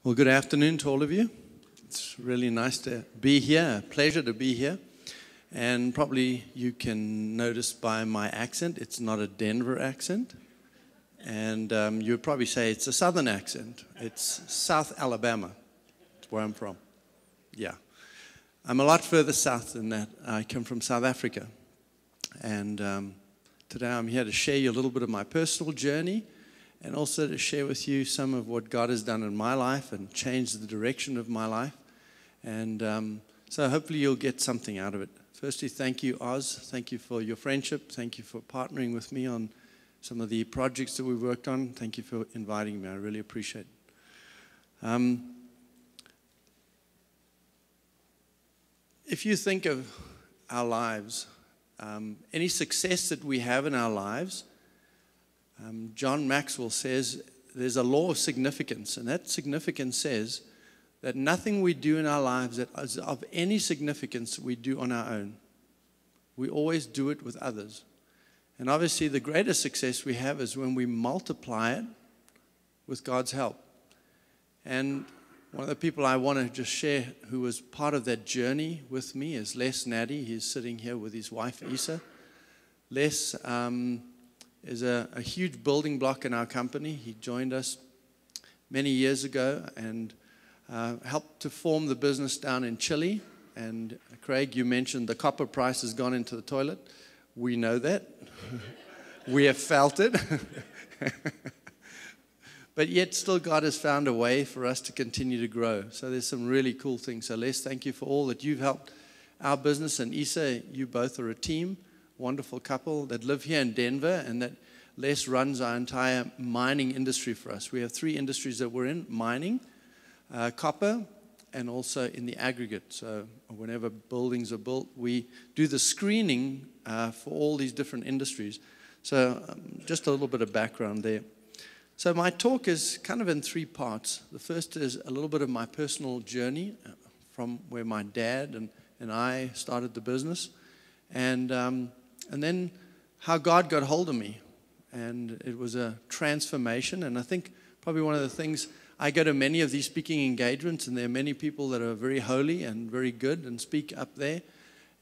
Well, good afternoon to all of you. It's really nice to be here, a pleasure to be here. And probably you can notice by my accent, it's not a Denver accent. And you would probably say it's a southern accent. It's South Alabama. That's where I'm from. Yeah. I'm a lot further south than that. I come from South Africa. And today I'm here to share you a little bit of my personal journey, and also to share with you some of what God has done in my life and changed the direction of my life. And so hopefully you'll get something out of it. Firstly, thank you, Oz. Thank you for your friendship. Thank you for partnering with me on some of the projects that we've worked on. Thank you for inviting me. I really appreciate it. If you think of our lives, any success that we have in our lives, John Maxwell says there's a law of significance, and that significance says that nothing we do in our lives that is of any significance we do on our own. We always do it with others. And obviously the greatest success we have is when we multiply it with God's help. And one of the people I want to just share who was part of that journey with me is Les Naddy. He's sitting here with his wife, Isa. Les is a huge building block in our company. He joined us many years ago and helped to form the business down in Chile. And Craig, you mentioned the copper price has gone into the toilet. We know that. We have felt it. But yet still God has found a way for us to continue to grow. So there's some really cool things. So Les, thank you for all that you've helped our business. And Isa, you both are a team. Wonderful couple that live here in Denver, and that Les runs our entire mining industry for us. We have 3 industries that we're in: mining, copper, and also in the aggregate. So whenever buildings are built, we do the screening for all these different industries. So just a little bit of background there. So my talk is kind of in 3 parts. The first is a little bit of my personal journey from where my dad and I started the business. And then how God got hold of me. And it was a transformation. And I think probably one of the things, I go to many of these speaking engagements, and there are many people that are very holy and very good and speak up there.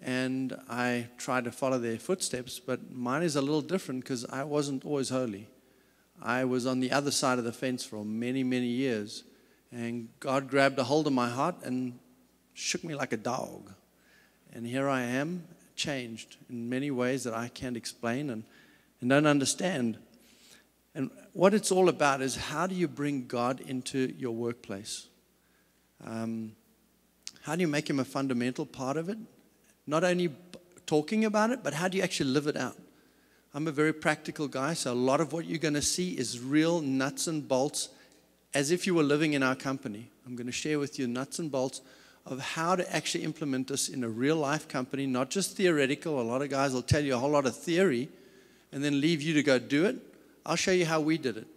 And I try to follow their footsteps. But mine is a little different because I wasn't always holy. I was on the other side of the fence for many, many years. And God grabbed a hold of my heart and shook me like a dog. And here I am, changed in many ways that I can't explain and don't understand. And what it's all about is, how do you bring God into your workplace? How do you make him a fundamental part of it? Not only talking about it, but how do you actually live it out? I'm a very practical guy, so a lot of what you're going to see is real nuts and bolts, as if you were living in our company. I'm going to share with you nuts and bolts of how to actually implement this in a real-life company, not just theoretical. A lot of guys will tell you a whole lot of theory and then leave you to go do it. I'll show you how we did it.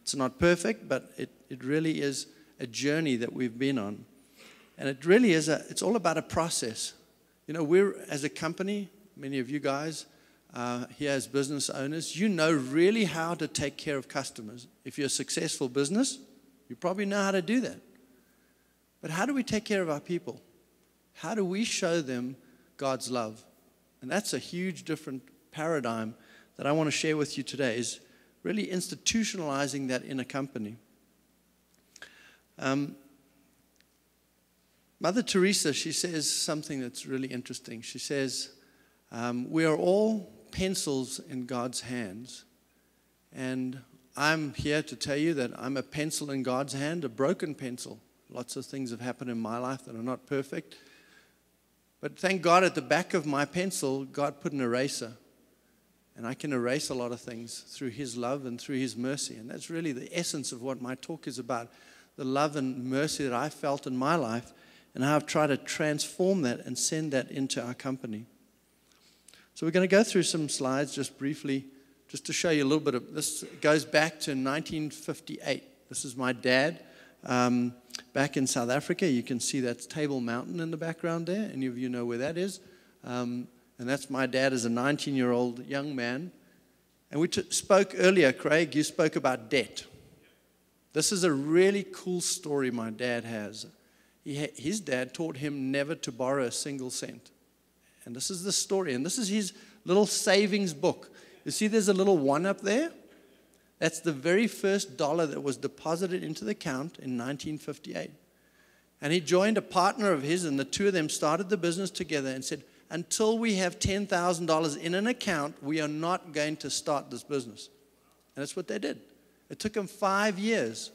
It's not perfect, but it really is a journey that we've been on. And it really is it's all about a process. You know, we're, as a company, many of you guys here as business owners, you know really how to take care of customers. If you're a successful business, you probably know how to do that. But how do we take care of our people? How do we show them God's love? And that's a huge different paradigm that I want to share with you today, is really institutionalizing that in a company. Mother Teresa, she says something that's really interesting. She says, we are all pencils in God's hands. And I'm here to tell you that I'm a pencil in God's hand, a broken pencil. Lots of things have happened in my life that are not perfect. But thank God, at the back of my pencil, God put an eraser. And I can erase a lot of things through his love and through his mercy. And that's really the essence of what my talk is about. The love and mercy that I felt in my life, and how I've tried to transform that and send that into our company. So we're going to go through some slides just briefly, just to show you a little bit of this. It goes back to 1958. This is my dad. Back in South Africa. You can see that's Table Mountain in the background there. Any of you know where that is? And that's my dad as a 19-year-old young man. And we spoke earlier, Craig, you spoke about debt. This is a really cool story my dad has. His dad taught him never to borrow a single cent. And this is the story. And this is his little savings book. You see there's a little 1 up there? That's the very first dollar that was deposited into the account in 1958. And he joined a partner of his, and the two of them started the business together and said, until we have $10,000 in an account, we are not going to start this business. And that's what they did. It took them 5 years,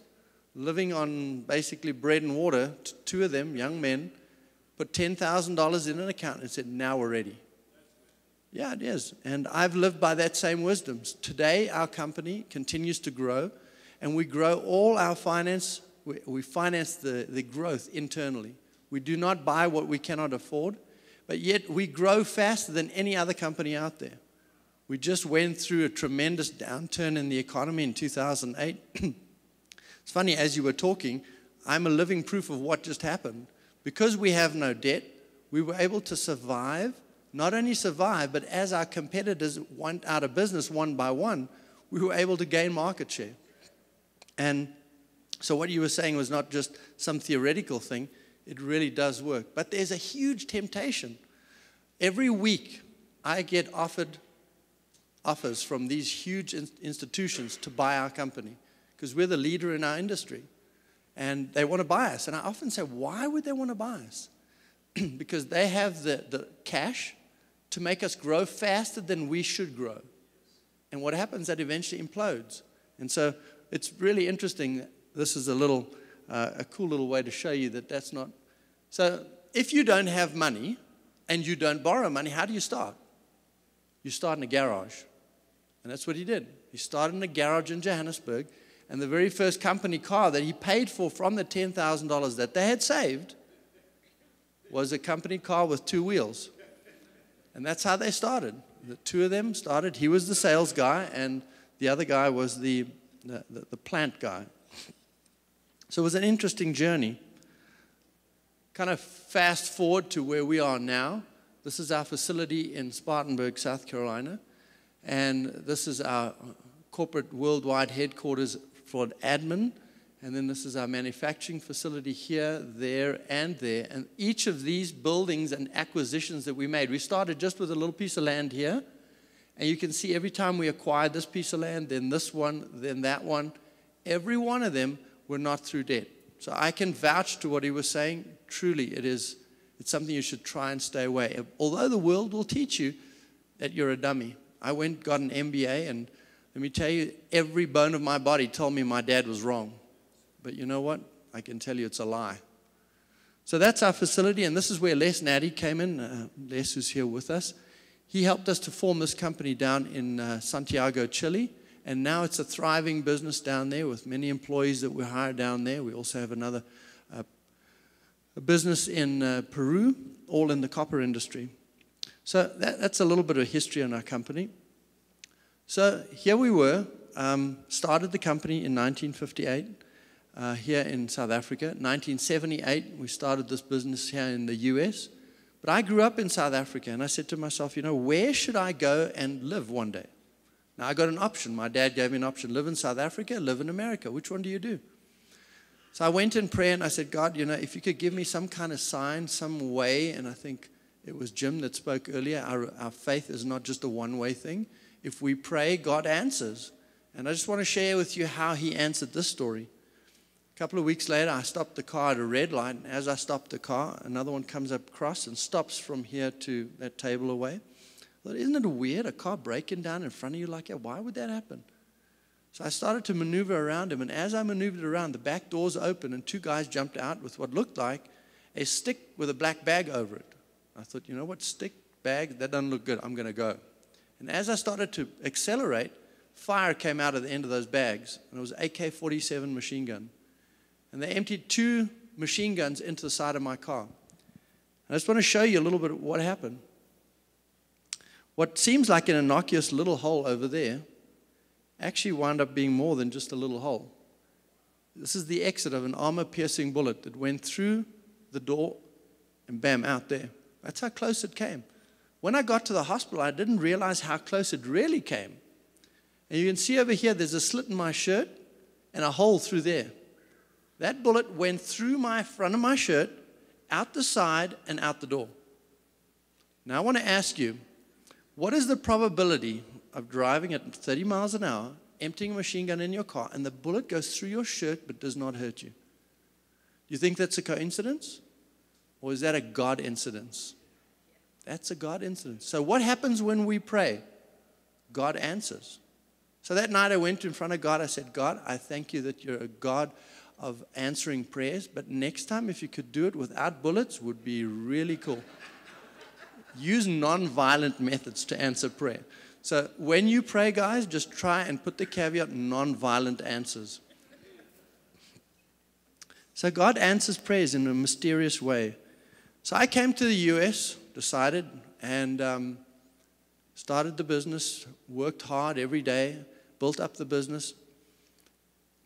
living on basically bread and water. Two of them, young men, put $10,000 in an account and said, now we're ready. Yeah, it is. And I've lived by that same wisdom. Today, our company continues to grow, and we grow all our finance. We finance the growth internally. We do not buy what we cannot afford, but yet we grow faster than any other company out there. We just went through a tremendous downturn in the economy in 2008. It's funny, as you were talking, I'm a living proof of what just happened. Because we have no debt, we were able to survive, not only survive, but as our competitors went out of business one by one, we were able to gain market share. And so what you were saying was not just some theoretical thing, it really does work. But there's a huge temptation. Every week, I get offers from these huge institutions to buy our company because we're the leader in our industry. And they want to buy us. And I often say, why would they want to buy us? Because they have the cash to make us grow faster than we should grow. And what happens, that eventually implodes. And so it's really interesting. This is a cool little way to show you that that's not. So if you don't have money and you don't borrow money, how do you start? You start in a garage. And that's what he did. He started in a garage in Johannesburg, and the very first company car that he paid for from the $10,000 that they had saved was a company car with 2 wheels. And that's how they started. The two of them started. He was the sales guy, and the other guy was the plant guy. So it was an interesting journey. Kind of fast forward to where we are now. This is our facility in Spartanburg, South Carolina. And this is our corporate worldwide headquarters for admin. And then this is our manufacturing facility here, there, and there. And each of these buildings and acquisitions that we made, we started just with a little piece of land here. And you can see every time we acquired this piece of land, then this one, then that one, every one of them were not through debt. So I can vouch to what he was saying. Truly, it's something you should try and stay away. Although the world will teach you that you're a dummy. I got an MBA, and let me tell you, every bone of my body told me my dad was wrong. But you know what? I can tell you it's a lie. So that's our facility, and this is where Les Natty came in. Les, who's here with us. He helped us to form this company down in Santiago, Chile, and now it's a thriving business down there with many employees that we hire down there. We also have another a business in Peru, all in the copper industry. So that's a little bit of history on our company. So here we were, started the company in 1958 here in South Africa. 1978, we started this business here in the US. But I grew up in South Africa, and I said to myself, where should I go and live one day? Now, I got an option. My dad gave me an option, live in South Africa, live in America. Which one do you do? So I went in prayer, and I said, God, if you could give me some kind of sign, some way, and I think it was Jim that spoke earlier, our faith is not just a one-way thing. If we pray, God answers. And I just want to share with you how he answered this story. A couple of weeks later, I stopped the car at a red light, and as I stopped the car, another one comes up across and stops from here to that table away. I thought, isn't it weird, a car breaking down in front of you like that? Why would that happen? So I started to maneuver around him, and as I maneuvered around, the back doors opened, and 2 guys jumped out with what looked like a stick with a black bag over it. I thought, you know what, stick, bag, that doesn't look good. I'm going to go. And as I started to accelerate, fire came out of the end of those bags, and it was an AK-47 machine gun. And they emptied 2 machine guns into the side of my car. And I just want to show you a little bit of what happened. What seems like an innocuous little hole over there actually wound up being more than just a little hole. This is the exit of an armor-piercing bullet that went through the door and bam, out there. That's how close it came. When I got to the hospital, I didn't realize how close it really came. And you can see over here, there's a slit in my shirt. and a hole through there. That bullet went through my front of my shirt, out the side, and out the door. Now I want to ask you, what is the probability of driving at 30 miles an hour, emptying a machine gun in your car, and the bullet goes through your shirt but does not hurt you? Do you think that's a coincidence? Or is that a God incidence? That's a God incidence. So what happens when we pray? God answers. So that night I went in front of God. I said, God, I thank you that you're a God of answering prayers, but next time if you could do it without bullets would be really cool. Use non-violent methods to answer prayer. So when you pray, guys, just try and put the caveat, non-violent answers. So God answers prayers in a mysterious way. So I came to the U.S., decided, and started the business, worked hard every day, built up the business.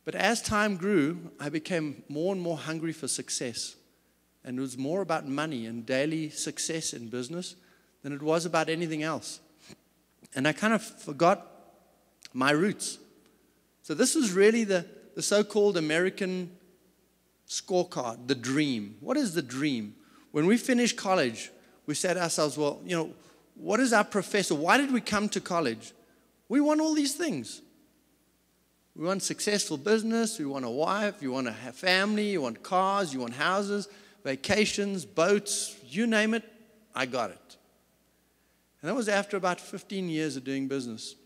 But as time grew, I became more and more hungry for success. And it was more about money and daily success in business than it was about anything else. And I kind of forgot my roots. So this was really the so-called American scorecard, the dream. What is the dream? When we finished college, we said to ourselves, well, you know, what is our professor? Why did we come to college? We want all these things. We want successful business, we want a wife, you want to have family, you want cars, you want houses, vacations, boats, you name it, I got it. And that was after about 15 years of doing business.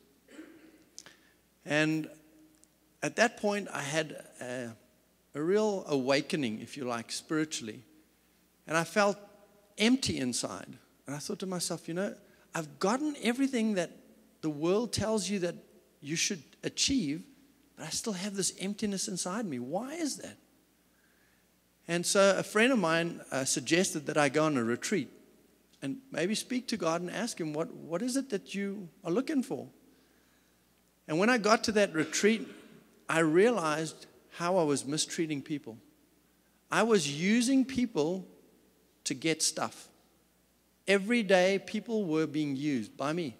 And at that point, I had a real awakening, if you like, spiritually. And I felt empty inside. And I thought to myself, you know, I've gotten everything that the world tells you that you should achieve, but I still have this emptiness inside me. Why is that? And so a friend of mine suggested that I go on a retreat and maybe speak to God and ask him, what is it that you are looking for? And when I got to that retreat, I realized how I was mistreating people. I was using people to get stuff. Every day, people were being used by me.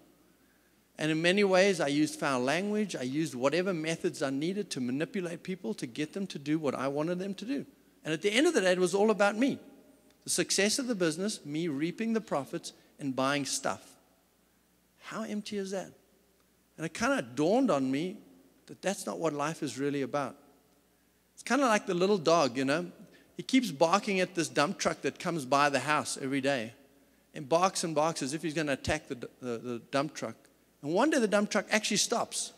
And in many ways, I used foul language. I used whatever methods I needed to manipulate people to get them to do what I wanted them to do. And at the end of the day, it was all about me. The success of the business, me reaping the profits and buying stuff. How empty is that? And it kind of dawned on me that that's not what life is really about. It's kind of like the little dog, you know. He keeps barking at this dump truck that comes by the house every day. And barks as if he's going to attack the dump truck. And one day the dump truck actually stops.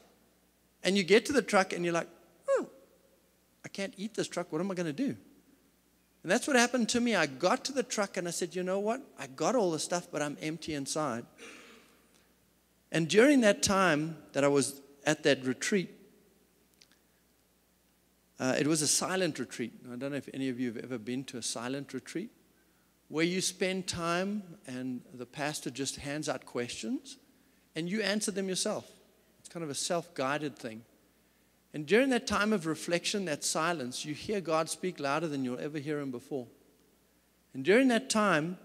And you get to the truck and you're like, oh, I can't eat this truck. What am I going to do? And that's what happened to me. I got to the truck and I said, you know what? I got all the stuff, but I'm empty inside. And during that time that I was at that retreat, it was a silent retreat. I don't know if any of you have ever been to a silent retreat, where you spend time and the pastor just hands out questions and you answer them yourself. It's kind of a self-guided thing. And during that time of reflection, that silence, you hear God speak louder than you'll ever hear him before. And during that time,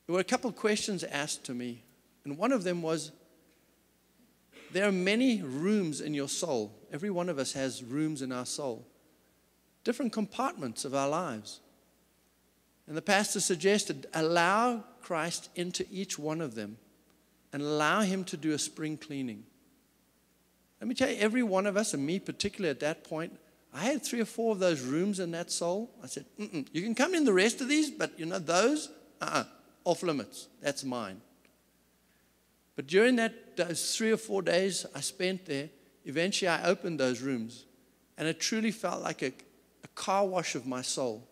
there were a couple of questions asked to me. And one of them was, there are many rooms in your soul. Every one of us has rooms in our soul. Different compartments of our lives. And the pastor suggested, allow Christ into each one of them and allow him to do a spring cleaning. Let me tell you, every one of us, and me particularly at that point, I had 3 or 4 of those rooms in that soul. I said, you can come in the rest of these, but you know, those, off limits. That's mine. But during those 3 or 4 days I spent there, eventually I opened those rooms. And it truly felt like a car wash of my soul.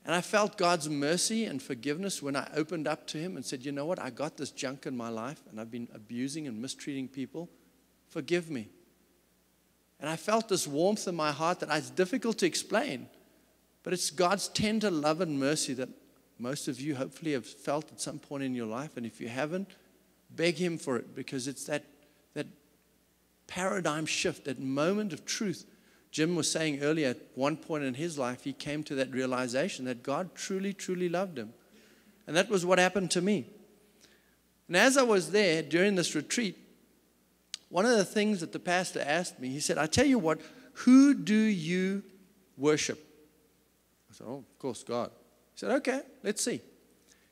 And I felt God's mercy and forgiveness when I opened up to him and said, you know what, I got this junk in my life and I've been abusing and mistreating people. Forgive me. And I felt this warmth in my heart that it's difficult to explain. But it's God's tender love and mercy that most of you hopefully have felt at some point in your life. And if you haven't, beg him for it, because it's that paradigm shift, that moment of truth. Jim was saying earlier, at one point in his life, he came to that realization that God truly, truly loved him. And that was what happened to me. And as I was there during this retreat, one of the things that the pastor asked me, he said, I tell you what, who do you worship? I said, oh, of course, God. He said, okay, let's see. He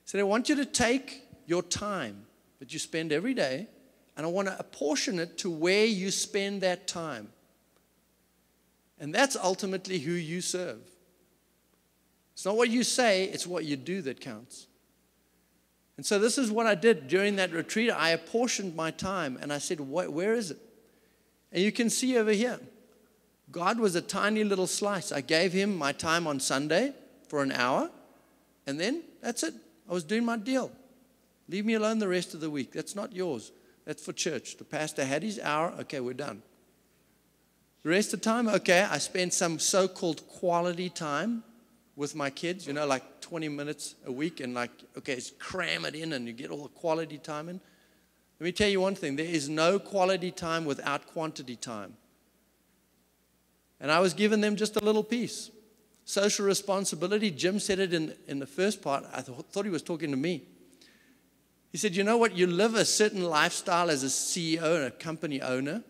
said, I want you to take your time that you spend every day, and I want to apportion it to where you spend that time. And that's ultimately who you serve. It's not what you say, it's what you do that counts. And so this is what I did during that retreat. I apportioned my time, and I said, where is it? And you can see over here, God was a tiny little slice. I gave him my time on Sunday for an hour, and then that's it. I was doing my deal. Leave me alone the rest of the week. That's not yours. That's for church. The pastor had his hour. Okay, we're done. The rest of the time, okay, I spent some so-called quality time with my kids, like 20 minutes a week, and okay, cram it in and you get all the quality time in. Let me tell you one thing. There is no quality time without quantity time. And I was giving them just a little piece. Social responsibility, Jim said it in the first part. I thought he was talking to me. He said, you know what? You live a certain lifestyle as a CEO and a company owner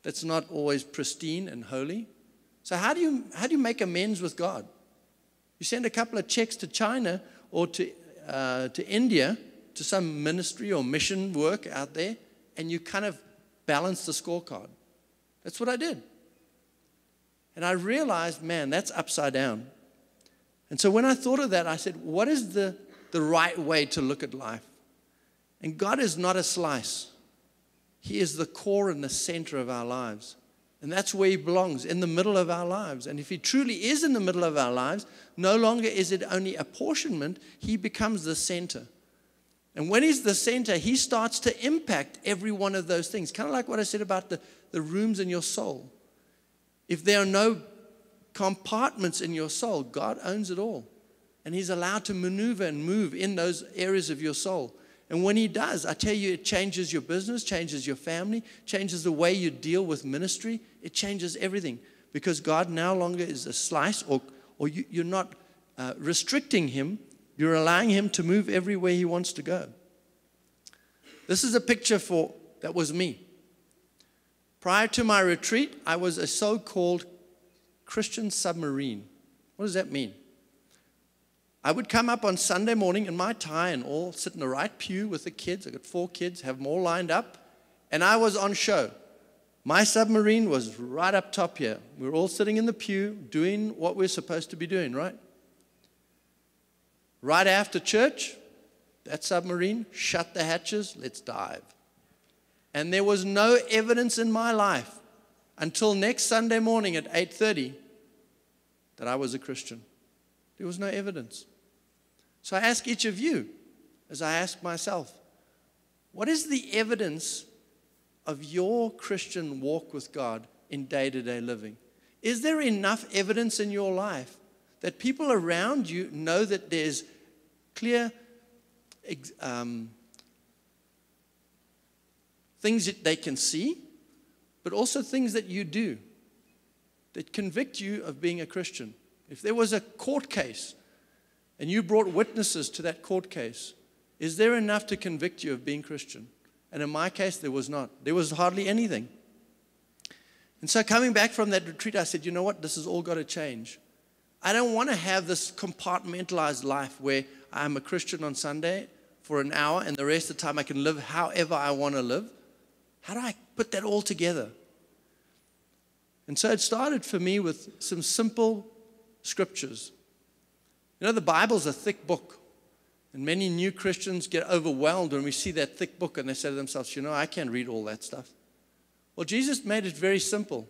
that's not always pristine and holy. So how do you make amends with God? You send a couple of checks to China or to India, to some ministry or mission work out there, and you kind of balance the scorecard. That's what I did. And I realized, man, that's upside down. And so when I thought of that, I said, what is the right way to look at life? And God is not a slice. He is the core and the center of our lives. And that's where he belongs, in the middle of our lives. And if he truly is in the middle of our lives, no longer is it only apportionment, he becomes the center. And when he's the center, he starts to impact every one of those things. Kind of like what I said about the rooms in your soul. If there are no compartments in your soul, God owns it all. And he's allowed to maneuver and move in those areas of your soul. And when he does, I tell you, it changes your business, changes your family, changes the way you deal with ministry. It changes everything. Because God no longer is a slice, or you're not restricting him. You're allowing him to move everywhere he wants to go. This is a picture that was me. Prior to my retreat, I was a so-called Christian submarine. What does that mean? I would come up on Sunday morning in my tie and all sit in the right pew with the kids. I got 4 kids, have them all lined up, and I was on show. My submarine was right up top here. We were all sitting in the pew doing what we're supposed to be doing, right? Right after church, that submarine, shut the hatches, let's dive. And there was no evidence in my life until next Sunday morning at 8:30 that I was a Christian. There was no evidence. So I ask each of you, as I ask myself, what is the evidence of your Christian walk with God in day-to-day living? Is there enough evidence in your life that people around you know that there's clear things that they can see, but also things that you do that convict you of being a Christian? If there was a court case and you brought witnesses to that court case, is there enough to convict you of being Christian? And in my case, there was not. There was hardly anything. And so coming back from that retreat, I said, you know what? This has all got to change. I don't want to have this compartmentalized life where I'm a Christian on Sunday for an hour and the rest of the time I can live however I want to live. How do I put that all together? And so it started for me with some simple scriptures. You know, the Bible's a thick book. And many new Christians get overwhelmed when we see that thick book and they say to themselves, you know, I can't read all that stuff. Well, Jesus made it very simple.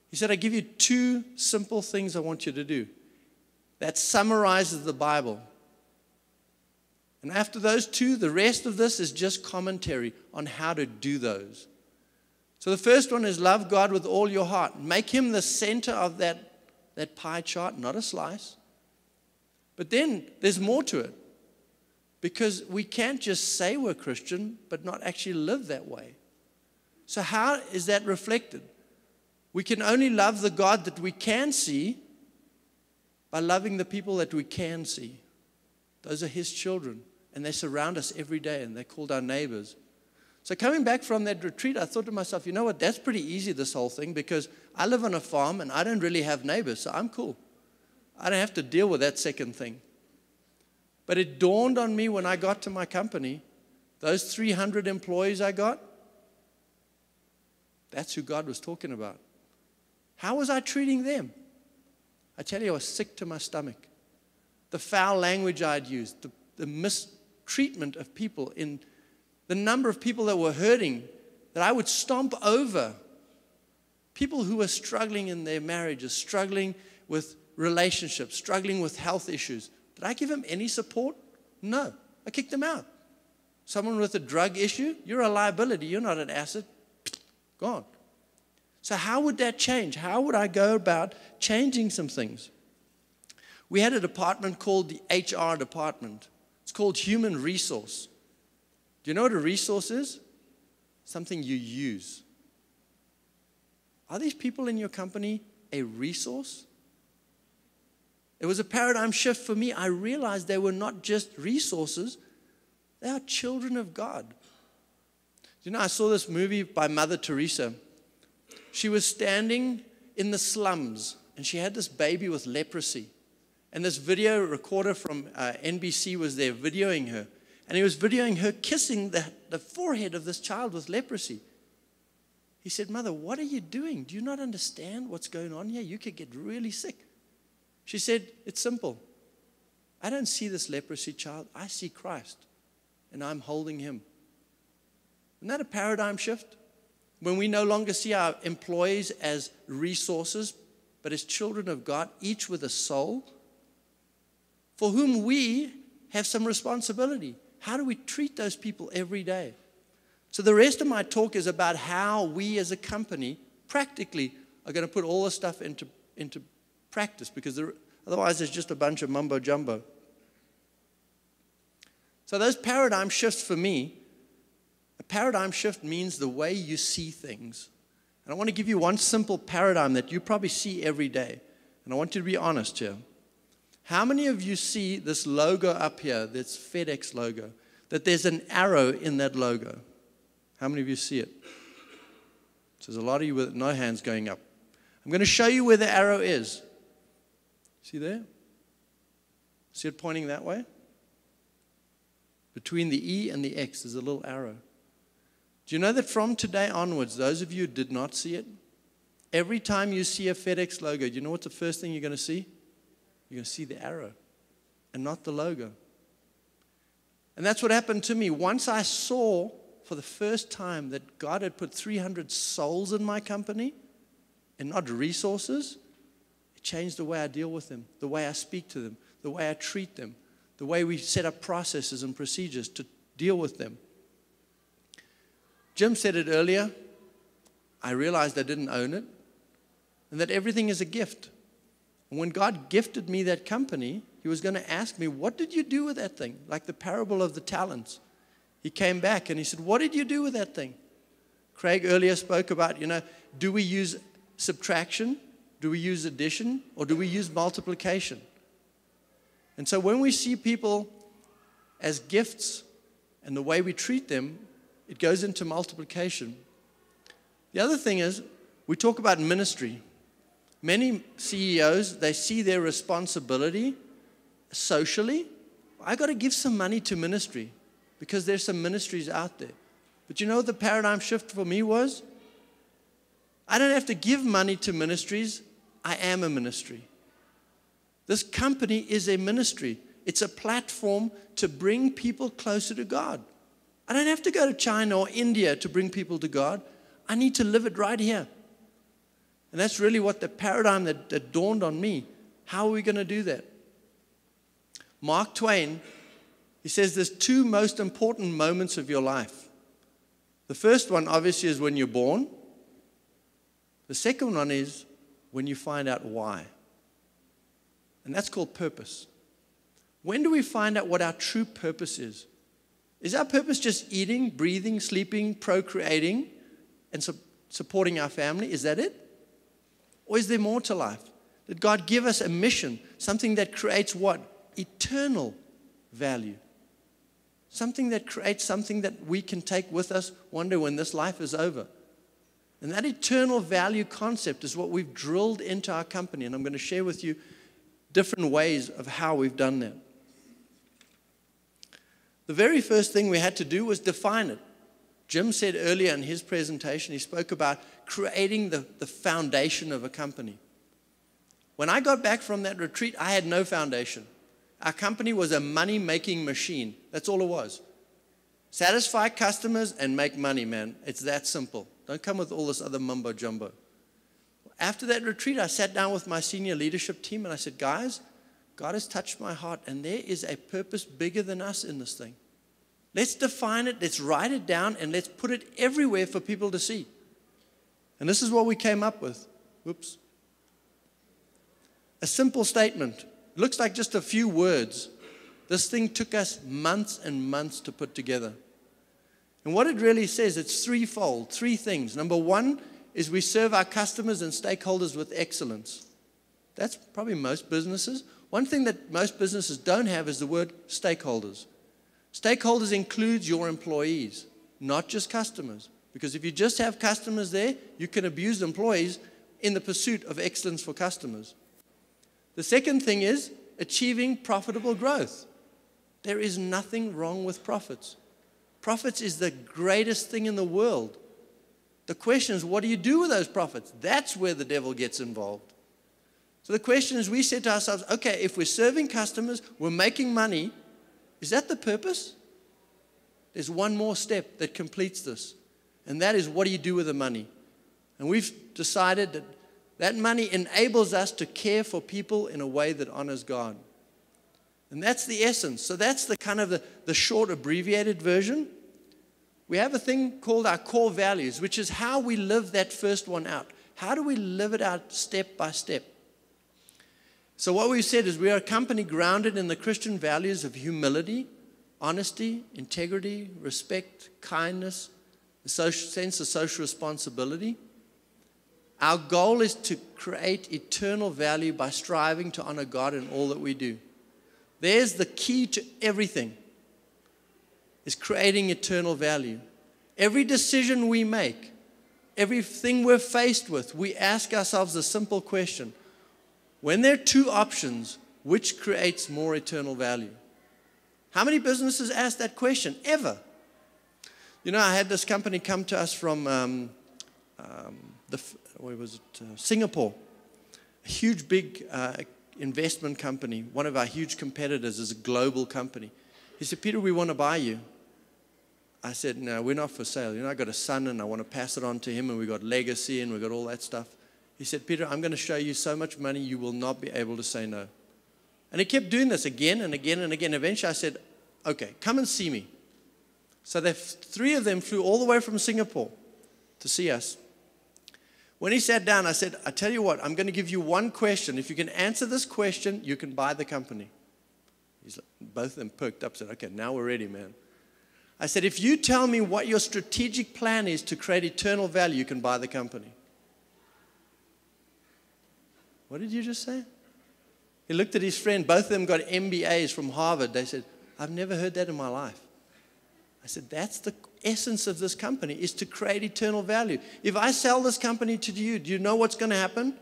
He said, I give you 2 simple things I want you to do. That summarizes the Bible. And after those 2, the rest of this is just commentary on how to do those. So the first one is love God with all your heart. Make him the center of that pie chart, not a slice. But then there's more to it. Because we can't just say we're Christian, but not actually live that way. So how is that reflected? We can only love the God that we can see by loving the people that we can see. Those are his children. And they surround us every day, and they're called our neighbors. So coming back from that retreat, I thought to myself, you know what, that's pretty easy, this whole thing, because I live on a farm and I don't really have neighbors, so I'm cool. I don't have to deal with that second thing. But it dawned on me when I got to my company, those 300 employees I got, that's who God was talking about. How was I treating them? I tell you, I was sick to my stomach. The foul language I'd used, the mistreatment of people, in the number of people that were hurting, that I would stomp over. People who were struggling in their marriages, struggling with relationships, struggling with health issues. Did I give them any support? No. I kicked them out. Someone with a drug issue, you're a liability. You're not an asset. Gone. So how would that change? How would I go about changing some things? We had a department called the HR department. It's called human resource. Do you know what a resource is? Something you use. Are these people in your company a resource? It was a paradigm shift for me. I realized they were not just resources. They are children of God. You know, I saw this movie by Mother Teresa. She was standing in the slums, and she had this baby with leprosy. And this video recorder from NBC was there videoing her. And he was videoing her kissing the forehead of this child with leprosy. He said, "Mother, what are you doing? Do you not understand what's going on here? You could get really sick." She said, "It's simple. I don't see this leprosy child. I see Christ, and I'm holding him." Isn't that a paradigm shift? When we no longer see our employees as resources, but as children of God, each with a soul, for whom we have some responsibility. How do we treat those people every day? So the rest of my talk is about how we as a company practically are going to put all this stuff into practice, because otherwise there's just a bunch of mumbo jumbo. So those paradigm shifts for me, a paradigm shift means the way you see things. And I want to give you one simple paradigm that you probably see every day. And I want you to be honest here. How many of you see this logo up here, this FedEx logo, that there's an arrow in that logo? How many of you see it? So there's a lot of you with no hands going up. I'm going to show you where the arrow is. See there? See it pointing that way? Between the E and the X, there's a little arrow. Do you know that from today onwards, those of you who did not see it, every time you see a FedEx logo, you know what's the first thing you're going to see? You're going to see the arrow and not the logo. And that's what happened to me. Once I saw for the first time that God had put 300 souls in my company and not resources, it changed the way I deal with them, the way I speak to them, the way I treat them, the way we set up processes and procedures to deal with them. Jim said it earlier. I realized I didn't own it, and that everything is a gift. And when God gifted me that company, He was going to ask me, "What did you do with that thing?" Like the parable of the talents. He came back and he said, "What did you do with that thing?" Craig earlier spoke about, do we use subtraction? Do we use addition? Or do we use multiplication? And so when we see people as gifts and the way we treat them, it goes into multiplication. The other thing is, we talk about ministry. Many CEOs, they see their responsibility socially. I got to give some money to ministry because there's some ministries out there. But you know what the paradigm shift for me was? I don't have to give money to ministries. I am a ministry. This company is a ministry. It's a platform to bring people closer to God. I don't have to go to China or India to bring people to God. I need to live it right here. And that's really what the paradigm that dawned on me. How are we going to do that? Mark Twain, he says there's two most important moments of your life. The first one, obviously, is when you're born. The second one is when you find out why. And that's called purpose. When do we find out what our true purpose is? Is our purpose just eating, breathing, sleeping, procreating, and supporting our family? Is that it? Or is there more to life? Did God give us a mission, something that creates what? Eternal value. Something that creates something that we can take with us one day when this life is over. And that eternal value concept is what we've drilled into our company. And I'm going to share with you different ways of how we've done that. The very first thing we had to do was define it. Jim said earlier in his presentation, he spoke about creating the foundation of a company. When I got back from that retreat, I had no foundation. Our company was a money-making machine. That's all it was. Satisfy customers and make money, man. It's that simple. Don't come with all this other mumbo-jumbo. After that retreat, I sat down with my senior leadership team and I said, guys, God has touched my heart and there is a purpose bigger than us in this thing. Let's define it, let's write it down, and let's put it everywhere for people to see. And this is what we came up with. Whoops. A simple statement. It looks like just a few words. This thing took us months and months to put together. And what it really says, it's threefold, three things. Number one is we serve our customers and stakeholders with excellence. That's probably most businesses. One thing that most businesses don't have is the word stakeholders. Stakeholders includes your employees, not just customers. Because if you just have customers there, you can abuse employees in the pursuit of excellence for customers. The second thing is achieving profitable growth. There is nothing wrong with profits. Profits is the greatest thing in the world. The question is, what do you do with those profits? That's where the devil gets involved. So the question is, we said to ourselves, okay, if we're serving customers, we're making money, is that the purpose? There's one more step that completes this, and that is, what do you do with the money? And we've decided that that money enables us to care for people in a way that honors God. And that's the essence. So that's the kind of the short abbreviated version. We have a thing called our core values, which is how we live that first one out. How do we live it out step by step? So what we've said is we are a company grounded in the Christian values of humility, honesty, integrity, respect, kindness, a sense of social responsibility. Our goal is to create eternal value by striving to honor God in all that we do. There's the key to everything, is creating eternal value. Every decision we make, everything we're faced with, we ask ourselves a simple question. When there are two options, which creates more eternal value? How many businesses ask that question ever? You know, I had this company come to us from Singapore, a huge, big investment company. One of our huge competitors is a global company. He said, Peter, we want to buy you. I said, no, we're not for sale. You know, I got a son and I want to pass it on to him, and we got legacy and we got all that stuff. He said, Peter, I'm going to show you so much money you will not be able to say no. And he kept doing this again and again and again. Eventually I said, okay, come and see me. So three of them flew all the way from Singapore to see us. When he sat down, I said, I tell you what, I'm going to give you one question. If you can answer this question, you can buy the company. Both of them perked up and said, okay, now we're ready, man. I said, if you tell me what your strategic plan is to create eternal value, you can buy the company. What did you just say? He looked at his friend. Both of them got MBAs from Harvard. They said, I've never heard that in my life. I said, that's the essence of this company, is to create eternal value. If I sell this company to you, do you know what's going to happen?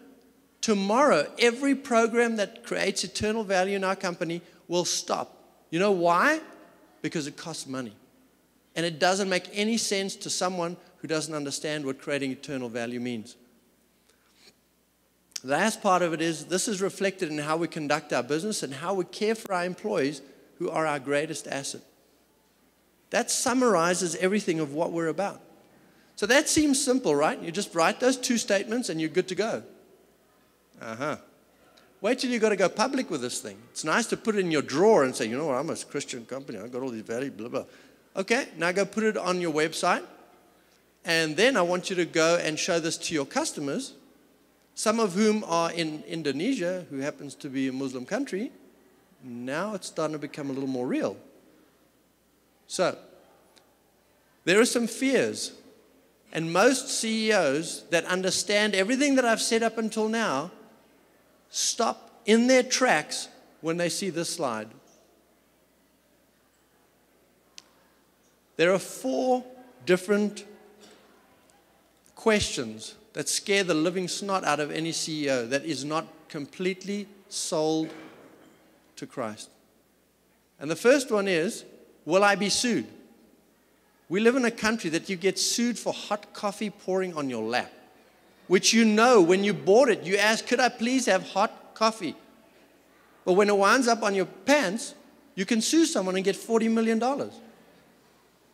Tomorrow, every program that creates eternal value in our company will stop. You know why? Because it costs money. And it doesn't make any sense to someone who doesn't understand what creating eternal value means. The last part of it is, this is reflected in how we conduct our business and how we care for our employees, who are our greatest asset. That summarizes everything of what we're about. So that seems simple, right? You just write those two statements and you're good to go. Wait till you've got to go public with this thing. It's nice to put it in your drawer and say, you know what, I'm a Christian company. I've got all these values, blah, blah. Okay, now go put it on your website. And then I want you to go and show this to your customers, some of whom are in Indonesia, who happens to be a Muslim country. Now it's starting to become a little more real. So, there are some fears. And most CEOs that understand everything that I've said up until now stop in their tracks when they see this slide. There are 4 different questions that scare the living snot out of any CEO that is not completely sold to Christ. And the first one is, will I be sued? We live in a country that you get sued for hot coffee pouring on your lap, which you know when you bought it, you ask, could I please have hot coffee? But when it winds up on your pants, you can sue someone and get $40 million.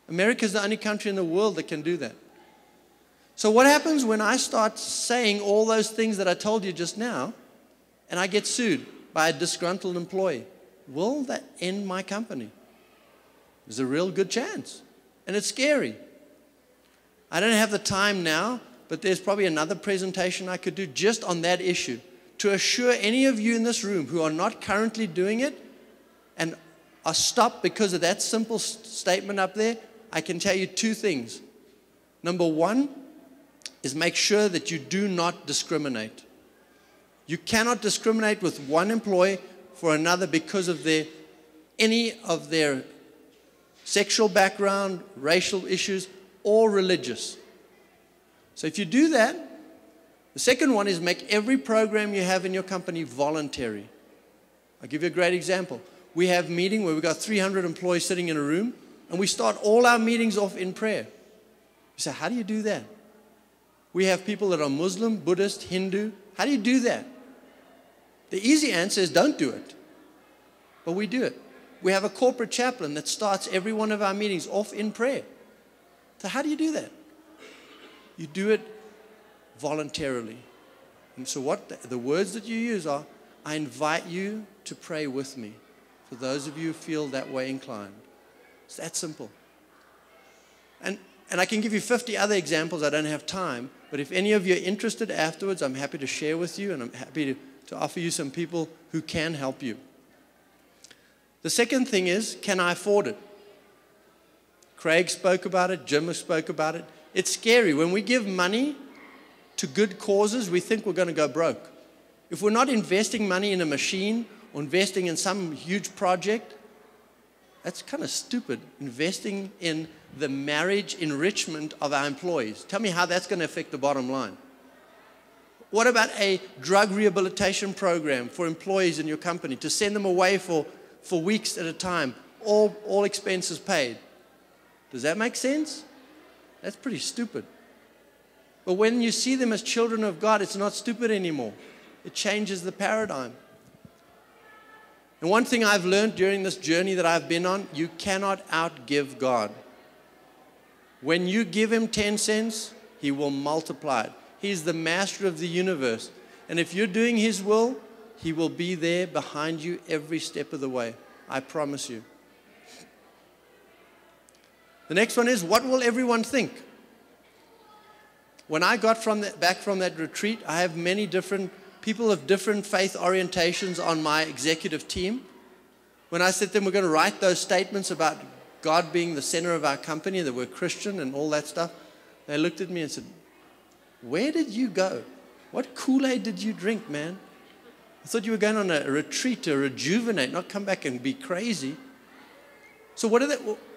America is the only country in the world that can do that. So what happens when I start saying all those things that I told you just now, and I get sued by a disgruntled employee? Will that end my company? There's a real good chance. And it's scary. I don't have the time now, but there's probably another presentation I could do just on that issue to assure any of you in this room who are not currently doing it and are stopped because of that simple statement up there. I can tell you 2 things. Number 1 is make sure that you do not discriminate. You cannot discriminate with one employee for another because of any of their sexual background, racial issues, or religious. So if you do that, the second one is make every program you have in your company voluntary. I'll give you a great example. We have a meeting where we've got 300 employees sitting in a room, and we start all our meetings off in prayer. You say, how do you do that? We have people that are Muslim, Buddhist, Hindu. How do you do that? The easy answer is don't do it. But we do it. We have a corporate chaplain that starts every one of our meetings off in prayer. So how do you do that? You do it voluntarily. And so what the words that you use are, I invite you to pray with me. For those of you who feel that way inclined. It's that simple. And I can give you 50 other examples. I don't have time. But if any of you are interested afterwards, I'm happy to share with you. And I'm happy to offer you some people who can help you. The second thing is, can I afford it? Craig spoke about it. Jim spoke about it. It's scary. When we give money to good causes, we think we're going to go broke. If we're not investing money in a machine or investing in some huge project, that's kind of stupid. Investing in the marriage enrichment of our employees. Tell me how that's going to affect the bottom line. What about a drug rehabilitation program for employees in your company to send them away for weeks at a time, all expenses paid? Does that make sense? That's pretty stupid. But when you see them as children of God, it's not stupid anymore. It changes the paradigm. And one thing I've learned during this journey that I've been on, you cannot outgive God. When you give him 10 cents, he will multiply it. He's the master of the universe. And if you're doing his will, he will be there behind you every step of the way. I promise you. The next one is, what will everyone think? When I got back from that retreat, I have many different people of different faith orientations on my executive team. When I said to them, we're going to write those statements about God being the center of our company, that we're Christian and all that stuff, they looked at me and said, where did you go? What Kool-Aid did you drink, man? I thought you were going on a retreat to rejuvenate, not come back and be crazy. So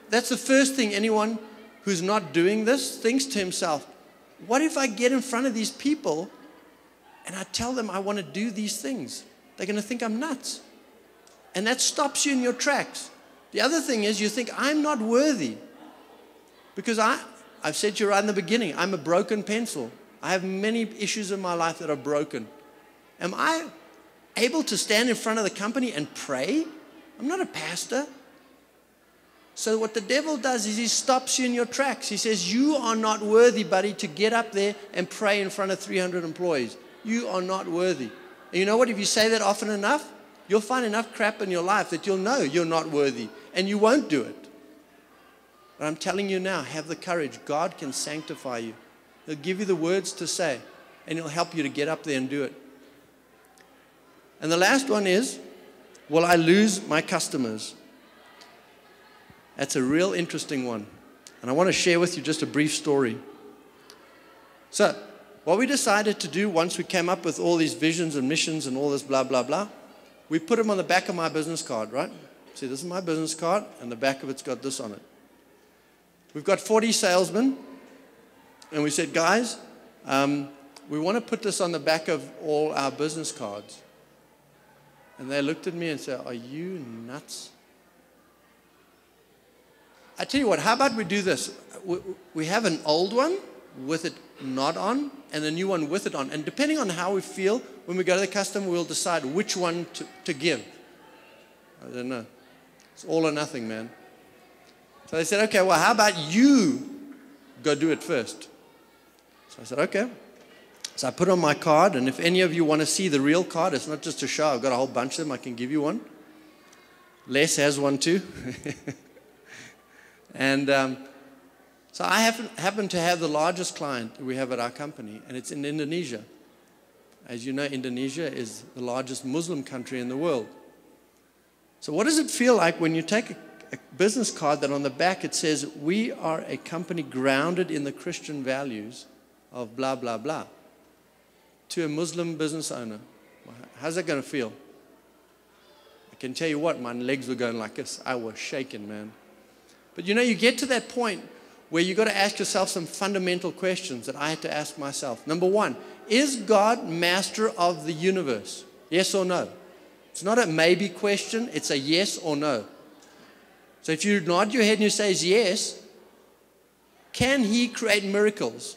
that's the first thing anyone who's not doing this thinks to himself, what if I get in front of these people and I tell them I want to do these things? They're going to think I'm nuts. And that stops you in your tracks. The other thing is you think I'm not worthy. Because I've said to you right in the beginning, I'm a broken pencil. I have many issues in my life that are broken. Am I able to stand in front of the company and pray? I'm not a pastor. So what the devil does is he stops you in your tracks. He says, you are not worthy, buddy, to get up there and pray in front of 300 employees. You are not worthy. And you know what? If you say that often enough, you'll find enough crap in your life that you'll know you're not worthy. And you won't do it. But I'm telling you now, have the courage. God can sanctify you. He'll give you the words to say. And he'll help you to get up there and do it. And the last one is, will I lose my customers? That's a real interesting one. And I want to share with you just a brief story. So, what we decided to do once we came up with all these visions and missions and all this blah, blah, blah, we put them on the back of my business card, right? See, this is my business card, and the back of it's got this on it. we've got 40 salesmen. And we said, guys, we want to put this on the back of all our business cards. And they looked at me and said, are you nuts? I tell you what, how about we do this? We have an old one with it not on and a new one with it on. And depending on how we feel, when we go to the customer, we'll decide which one to give. I don't know. It's all or nothing, man. So they said, okay, well, how about you go do it first? So I said, okay. So I put on my card, and if any of you want to see the real card, it's not just a show. I've got a whole bunch of them. I can give you one. Les has one too. And so I happen to have the largest client we have at our company, and it's in Indonesia. As you know, Indonesia is the largest Muslim country in the world. So what does it feel like when you take a business card that on the back it says, we are a company grounded in the Christian values of blah, blah, blah, to a Muslim business owner? How's that going to feel? I can tell you what, my legs were going like this. I was shaking, man. But you know, you get to that point where you've got to ask yourself some fundamental questions that I had to ask myself. Number one, is God master of the universe? Yes or no? It's not a maybe question, it's a yes or no. So if you nod your head and you say yes, can he create miracles?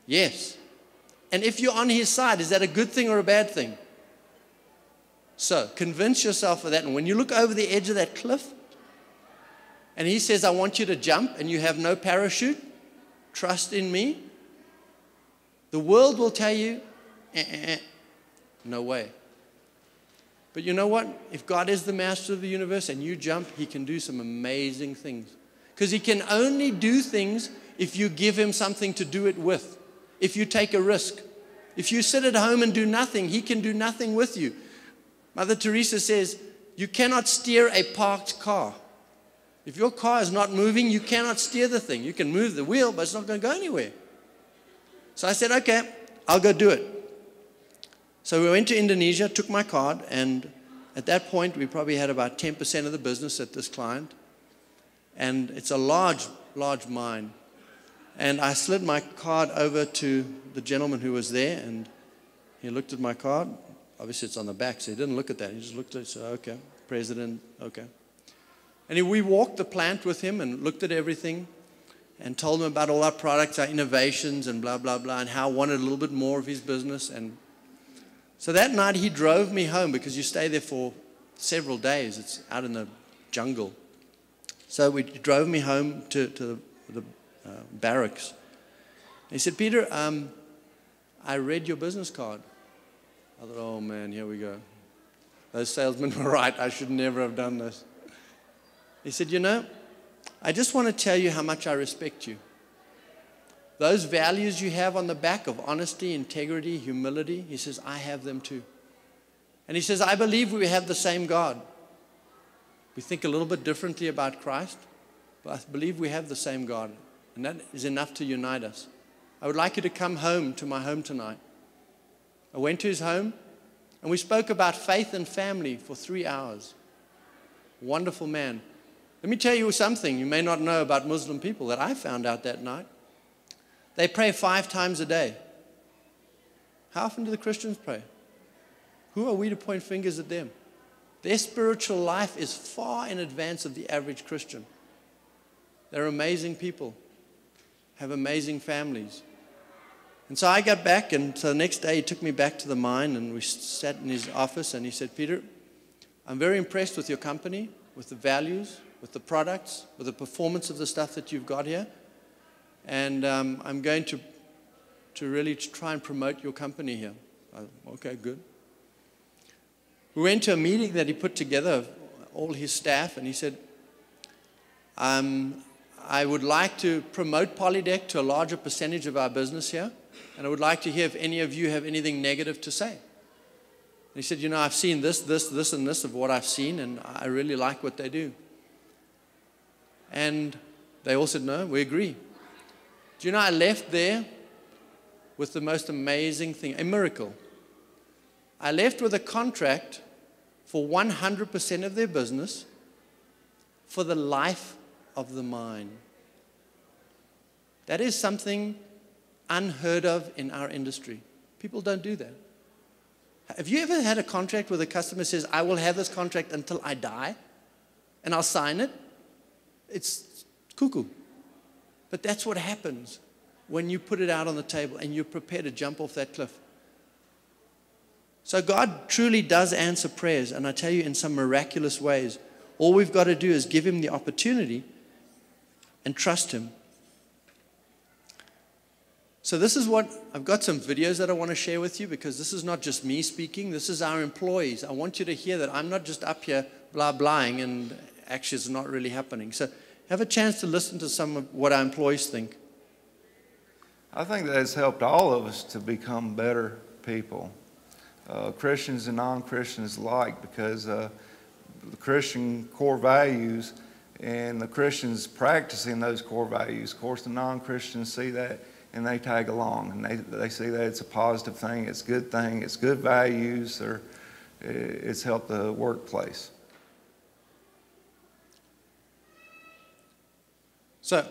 Yes. And if you're on his side, is that a good thing or a bad thing? So convince yourself of that. And when you look over the edge of that cliff, and he says, I want you to jump, and you have no parachute, trust in me, the world will tell you, no way. But you know what? If God is the master of the universe and you jump, he can do some amazing things. Because he can only do things if you give him something to do it with. If you take a risk. If you sit at home and do nothing, he can do nothing with you. Mother Teresa says, you cannot steer a parked car. If your car is not moving, you cannot steer the thing. You can move the wheel, but it's not going to go anywhere. So I said, okay, I'll go do it. So we went to Indonesia, took my card, and at that point, we probably had about 10% of the business at this client. And it's a large, large mine. And I slid my card over to the gentleman who was there, and he looked at my card. Obviously, it's on the back, so he didn't look at that. He just looked at it, so okay, president, okay. And we walked the plant with him and looked at everything and told him about all our products, our innovations, and blah, blah, blah, and how I wanted a little bit more of his business. And so that night, he drove me home because you stay there for several days. It's out in the jungle. So he drove me home to the barracks. He said, Peter, I read your business card. I thought, oh, man, here we go. Those salesmen were right. I should never have done this. He said, you know, I just want to tell you how much I respect you. Those values you have on the back of honesty, integrity, humility, he says, I have them too. And he says, I believe we have the same God. We think a little bit differently about Christ, but I believe we have the same God. And that is enough to unite us. I would like you to come home to my home tonight. I went to his home, and we spoke about faith and family for 3 hours. Wonderful man. Let me tell you something you may not know about Muslim people that I found out that night. They pray 5 times a day. How often do the Christians pray? Who are we to point fingers at them? Their spiritual life is far in advance of the average Christian. They're amazing people, have amazing families. And so I got back, and so the next day he took me back to the mine, and we sat in his office, and he said, Peter, I'm very impressed with your company, with the values, with the products, with the performance of the stuff that you've got here. And I'm going to really try and promote your company here. Okay, good. We went to a meeting that he put together of all his staff, and he said, I would like to promote Polydeck to a larger percentage of our business here, and I would like to hear if any of you have anything negative to say. And he said, you know, I've seen this, and this of what I've seen, and I really like what they do. And they all said, no, we agree. Do you know, I left there with the most amazing thing, a miracle. I left with a contract for 100% of their business for the life of the mine. That is something unheard of in our industry. People don't do that. Have you ever had a contract where the customer says, I will have this contract until I die, and I'll sign it? It's cuckoo. But that's what happens when you put it out on the table and you're prepared to jump off that cliff. So God truly does answer prayers, and I tell you, in some miraculous ways. All we've got to do is give Him the opportunity and trust Him. So this is what, I've got some videos that I want to share with you, because this is not just me speaking, this is our employees. I want you to hear that I'm not just up here blah-blahing and actually it's not really happening. So have a chance to listen to some of what our employees think. I think that has helped all of us to become better people, Christians and non-Christians alike, because the Christian core values and the Christians practicing those core values. Of course, the non-Christians see that and they tag along, and they see that it's a positive thing, it's a good thing, it's good values, or it's helped the workplace. So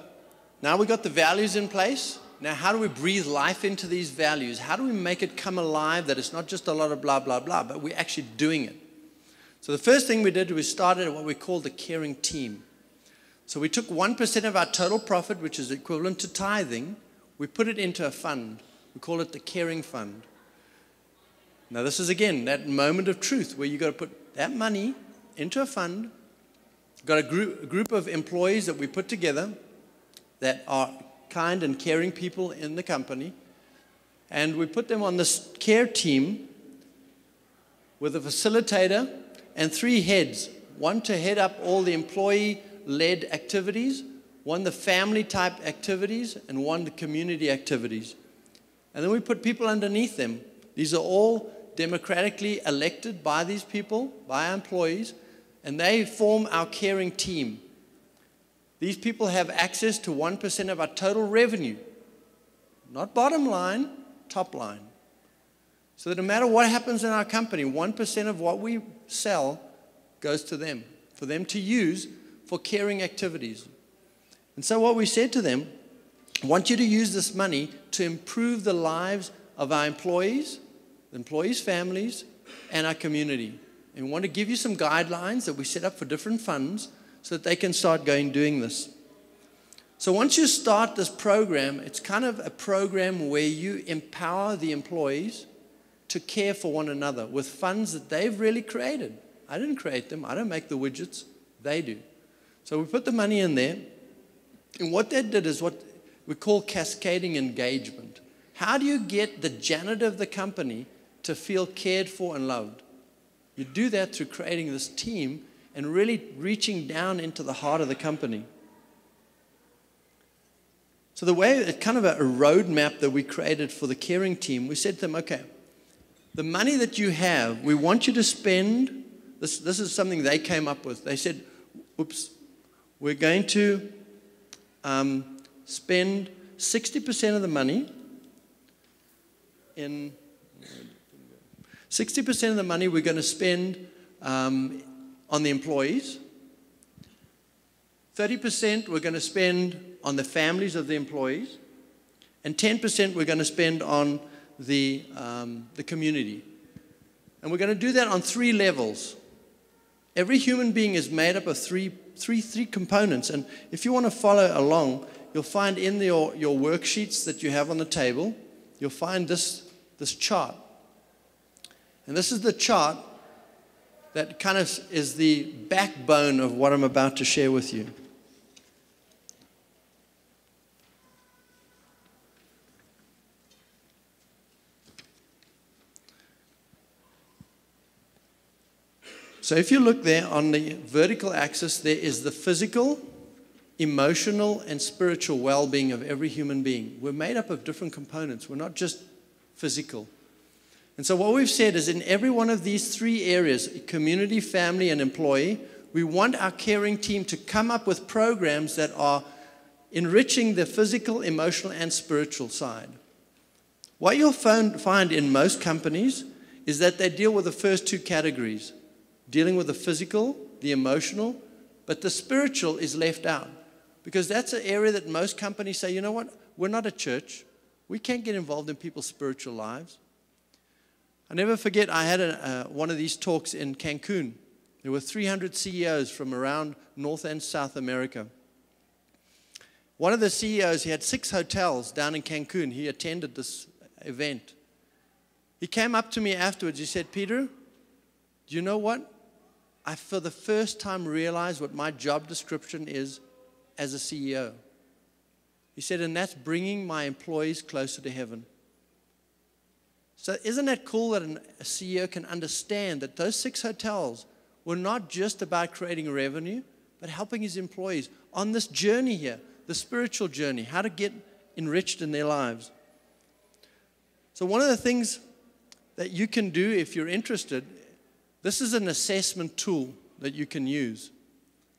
now we've got the values in place. Now, how do we breathe life into these values? How do we make it come alive, that it's not just a lot of blah, blah, blah, but we're actually doing it? So the first thing we did, we started what we call the caring team. So we took 1% of our total profit, which is equivalent to tithing, we put it into a fund. We call it the caring fund. Now this is, again, that moment of truth where you've got to put that money into a fund. We've got a group of employees that we put together that are kind and caring people in the company. And we put them on this care team with a facilitator and 3 heads. One to head up all the employee-led activities, one the family-type activities, and one the community activities. And then we put people underneath them. These are all democratically elected by these people, by our employees, and they form our caring team. These people have access to 1% of our total revenue. Not bottom line, top line. So that no matter what happens in our company, 1% of what we sell goes to them, for them to use for caring activities. And so what we said to them, I want you to use this money to improve the lives of our employees, the employees' families, and our community. And we want to give you some guidelines that we set up for different funds so that they can start doing this. So once you start this program, it's kind of a program where you empower the employees to care for one another with funds that they've really created. I didn't create them. I don't make the widgets. They do. So we put the money in there. And what that did is what we call cascading engagement. How do you get the janitor of the company to feel cared for and loved? You do that through creating this team and really reaching down into the heart of the company. So the way, it's kind of a roadmap that we created for the caring team, we said to them, okay, the money that you have, we want you to spend, this is something they came up with. They said, oops, we're going to spend 60% of the money in 60% of the money we're going to spend on the employees. 30% we're going to spend on the families of the employees, and 10% we're going to spend on the community. And we're going to do that on 3 levels. Every human being is made up of three components, and if you want to follow along, you'll find in your worksheets that you have on the table, you'll find this chart. And this is the chart that kind of is the backbone of what I'm about to share with you. So if you look there on the vertical axis, there is the physical, emotional, and spiritual well-being of every human being. We're made up of different components. We're not just physical. And so what we've said is in every one of these 3 areas, community, family, and employee, we want our caring team to come up with programs that are enriching the physical, emotional, and spiritual side. What you'll find in most companies is that they deal with the first 2 categories, dealing with the physical, the emotional, but the spiritual is left out. Because that's an area that most companies say, you know what, we're not a church. We can't get involved in people's spiritual lives. I never forget, I had one of these talks in Cancun. There were 300 CEOs from around North and South America. One of the CEOs, he had 6 hotels down in Cancun. He attended this event. He came up to me afterwards. He said, Peter, do you know what? I, for the first time, realized what my job description is as a CEO. He said, and that's bringing my employees closer to heaven. So isn't that cool that a CEO can understand that those 6 hotels were not just about creating revenue, but helping his employees on this journey here, the spiritual journey, how to get enriched in their lives. So one of the things that you can do if you're interested, this is an assessment tool that you can use.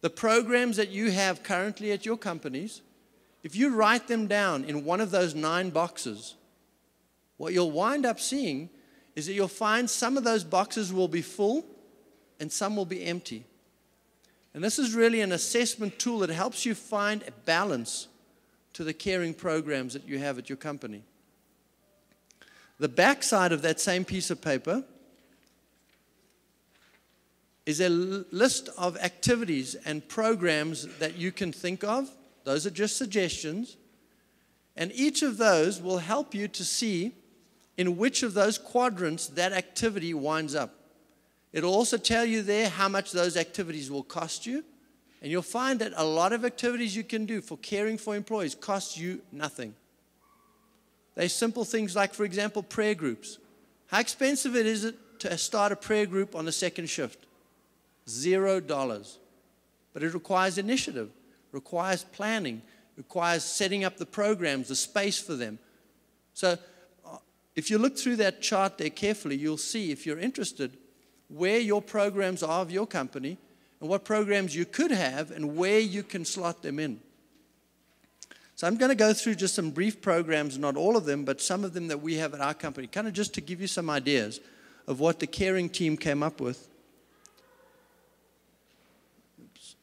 The programs that you have currently at your companies, if you write them down in one of those 9 boxes, what you'll wind up seeing is that you'll find some of those boxes will be full and some will be empty. And this is really an assessment tool that helps you find a balance to the caring programs that you have at your company. The back side of that same piece of paper is a list of activities and programs that you can think of. Those are just suggestions. And each of those will help you to see in which of those quadrants that activity winds up. It'll also tell you there how much those activities will cost you. And you'll find that a lot of activities you can do for caring for employees cost you nothing. They're simple things like, for example, prayer groups. How expensive is it to start a prayer group on the second shift? $0. But it requires initiative, requires planning, requires setting up the programs, the space for them. So if you look through that chart there carefully, you'll see, if you're interested, where your programs are of your company and what programs you could have and where you can slot them in. So I'm going to go through just some brief programs, not all of them, but some of them that we have at our company, kind of just to give you some ideas of what the caring team came up with. Oops.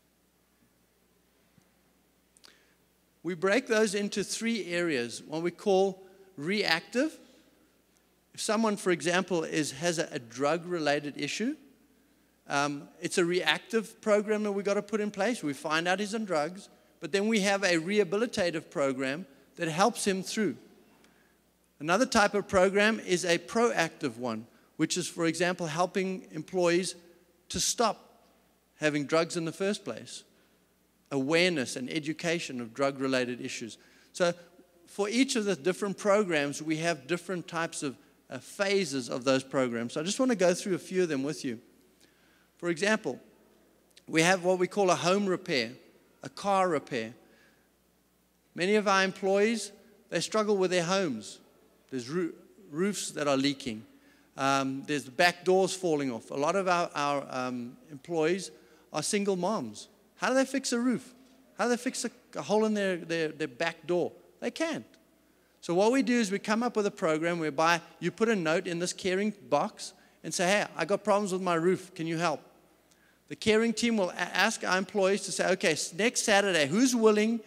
We break those into 3 areas, what we call reactive. If someone, for example, has a drug-related issue, it's a reactive program that we've got to put in place. We find out he's on drugs, but then we have a rehabilitative program that helps him through. Another type of program is a proactive one, which is, for example, helping employees to stop having drugs in the first place. Awareness and education of drug-related issues. So for each of the different programs, we have different types of phases of those programs. So I just want to go through a few of them with you. For example, we have what we call a home repair, a car repair. Many of our employees, they struggle with their homes. There's roofs that are leaking. There's back doors falling off. A lot of our employees are single moms. How do they fix a roof? How do they fix a hole in their back door? They can't. So what we do is we come up with a program whereby you put a note in this caring box and say, hey, I got problems with my roof. Can you help? The caring team will ask our employees to say, okay, next Saturday, who's willing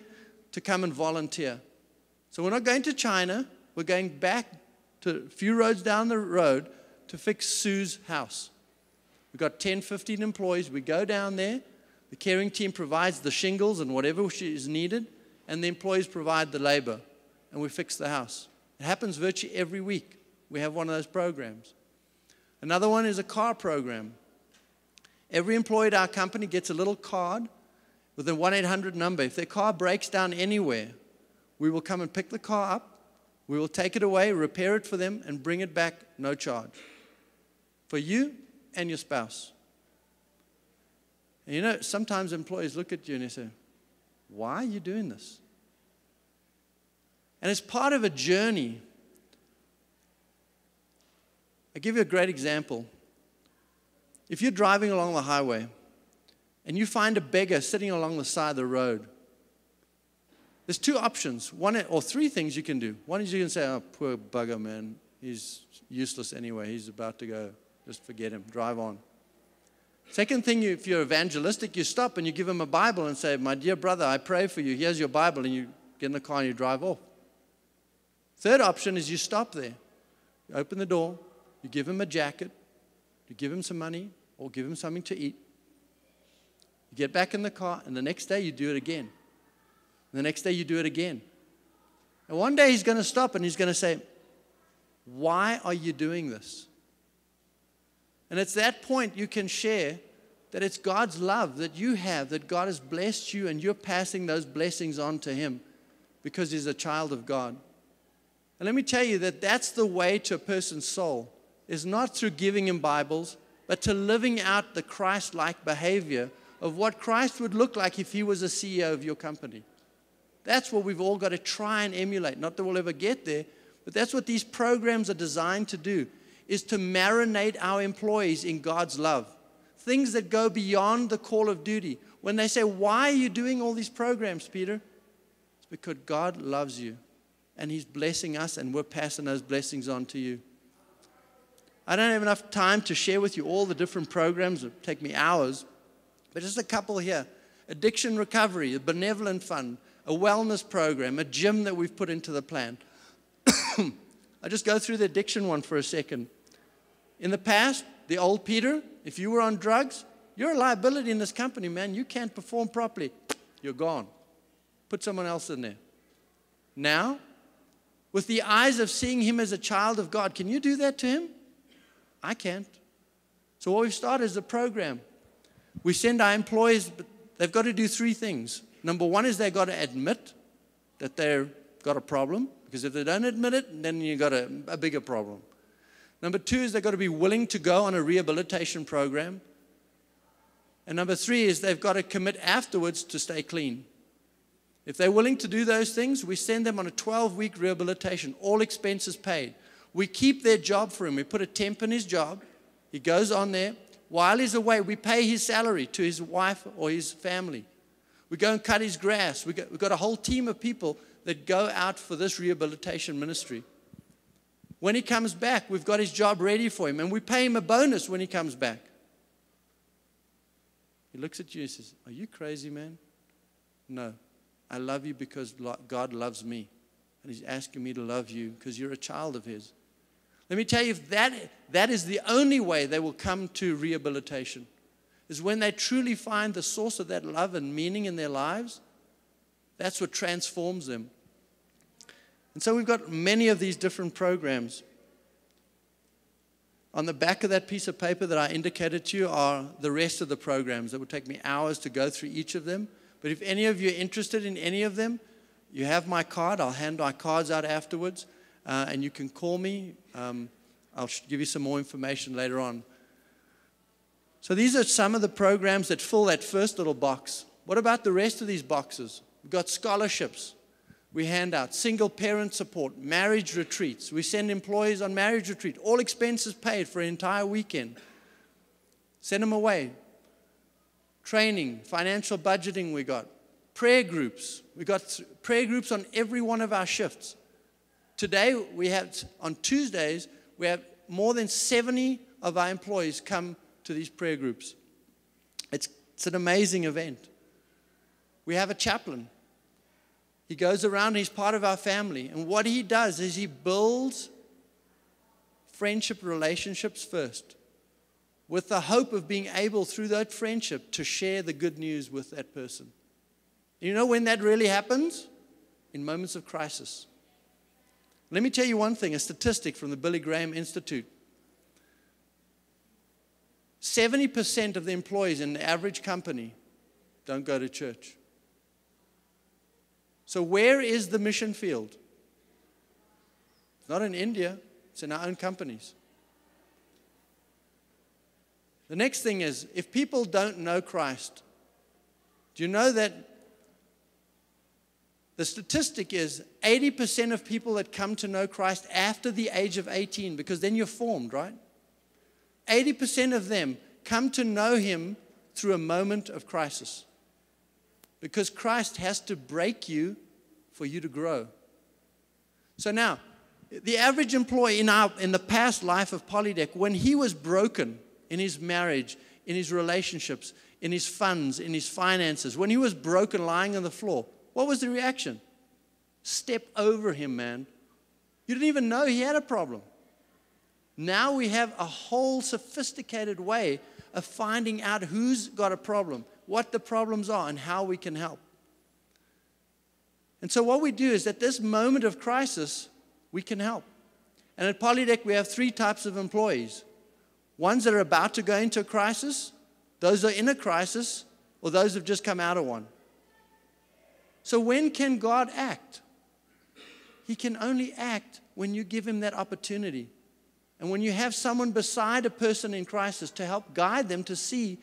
to come and volunteer? So we're not going to China. We're going back to a few roads down the road to fix Sue's house. We've got 10, 15 employees. We go down there. The caring team provides the shingles and whatever is needed, and the employees provide the labor, and we fix the house. It happens virtually every week. We have one of those programs. Another one is a car program. Every employee at our company gets a little card with a 1-800 number. If their car breaks down anywhere, we will come and pick the car up. We will take it away, repair it for them, and bring it back, no charge. For you and your spouse. And you know, sometimes employees look at you and they say, why are you doing this? And it's part of a journey. I'll give you a great example. If you're driving along the highway and you find a beggar sitting along the side of the road, there's 2 options, one or 3 things you can do. One is you can say, oh, poor bugger, man. He's useless anyway. He's about to go. Just forget him. Drive on. Second thing, if you're evangelistic, you stop and you give him a Bible and say, my dear brother, I pray for you. Here's your Bible. And you get in the car and you drive off. Third option is you stop there. You open the door, you give him a jacket, you give him some money, or give him something to eat. You get back in the car, and the next day you do it again. And the next day you do it again. And one day he's going to stop and he's going to say, why are you doing this? And it's that point you can share that it's God's love that you have, that God has blessed you, and you're passing those blessings on to him because he's a child of God. And let me tell you that that's the way to a person's soul, is not through giving him Bibles, but to living out the Christ-like behavior of what Christ would look like if he was a CEO of your company. That's what we've all got to try and emulate. Not that we'll ever get there, but that's what these programs are designed to do, is to marinate our employees in God's love. Things that go beyond the call of duty. When they say, why are you doing all these programs, Peter? It's because God loves you, and he's blessing us, and we're passing those blessings on to you. I don't have enough time to share with you all the different programs. It would take me hours. But just a couple here. Addiction recovery, a benevolent fund, a wellness program, a gym that we've put into the plan. I'll just go through the addiction one for a second. In the past, the old Peter, if you were on drugs, you're a liability in this company, man. You can't perform properly. You're gone. Put someone else in there. Now, with the eyes of seeing him as a child of God, can you do that to him? I can't. So what we've started is a program. We send our employees, but they've got to do three things. Number one is they've got to admit that they've got a problem, because if they don't admit it, then you've got a bigger problem. Number two is they've got to be willing to go on a rehabilitation program. And number three is they've got to commit afterwards to stay clean. If they're willing to do those things, we send them on a 12-week rehabilitation, all expenses paid. We keep their job for him. We put a temp in his job. He goes on there. While he's away, we pay his salary to his wife or his family. We go and cut his grass. We've got a whole team of people that go out for this rehabilitation ministry. When he comes back, we've got his job ready for him, and we pay him a bonus when he comes back. He looks at you and says, are you crazy, man? No. I love you because God loves me, and he's asking me to love you because you're a child of his. Let me tell you, if that is the only way they will come to rehabilitation, is when they truly find the source of that love and meaning in their lives. That's what transforms them. And so we've got many of these different programs. On the back of that piece of paper that I indicated to you are the rest of the programs. It would take me hours to go through each of them. But if any of you are interested in any of them, you have my card. I'll hand my cards out afterwards. And you can call me. I'll give you some more information later on. So these are some of the programs that fill that first little box. What about the rest of these boxes? We've got scholarships. We hand out single parent support, marriage retreats. We send employees on marriage retreat, all expenses paid for an entire weekend. Send them away. Training, financial budgeting we got. Prayer groups. We got prayer groups on every one of our shifts. Today, on Tuesdays, we have more than 70 of our employees come to these prayer groups. It's an amazing event. We have a chaplain. He goes around, he's part of our family. And what he does is he builds friendship relationships first, with the hope of being able, through that friendship, to share the good news with that person. You know when that really happens? In moments of crisis. Let me tell you one thing, a statistic from the Billy Graham Institute. 70% of the employees in the average company don't go to church. So where is the mission field? It's not in India, it's in our own companies. The next thing is, if people don't know Christ, do you know that the statistic is 80% of people that come to know Christ after the age of 18, because then you're formed, right? 80% of them come to know him through a moment of crisis. Because Christ has to break you for you to grow. So now, the average employee in the past life of Polydeck, when he was broken in his marriage, in his relationships, in his funds, in his finances, when he was broken lying on the floor, what was the reaction? Step over him, man. You didn't even know he had a problem. Now we have a whole sophisticated way of finding out who's got a problem, what the problems are, and how we can help. And so what we do is at this moment of crisis, we can help. And at Polydeck, we have 3 types of employees. Ones that are about to go into a crisis, those who are in a crisis, or those who have just come out of one. So when can God act? He can only act when you give him that opportunity. And when you have someone beside a person in crisis to help guide them to see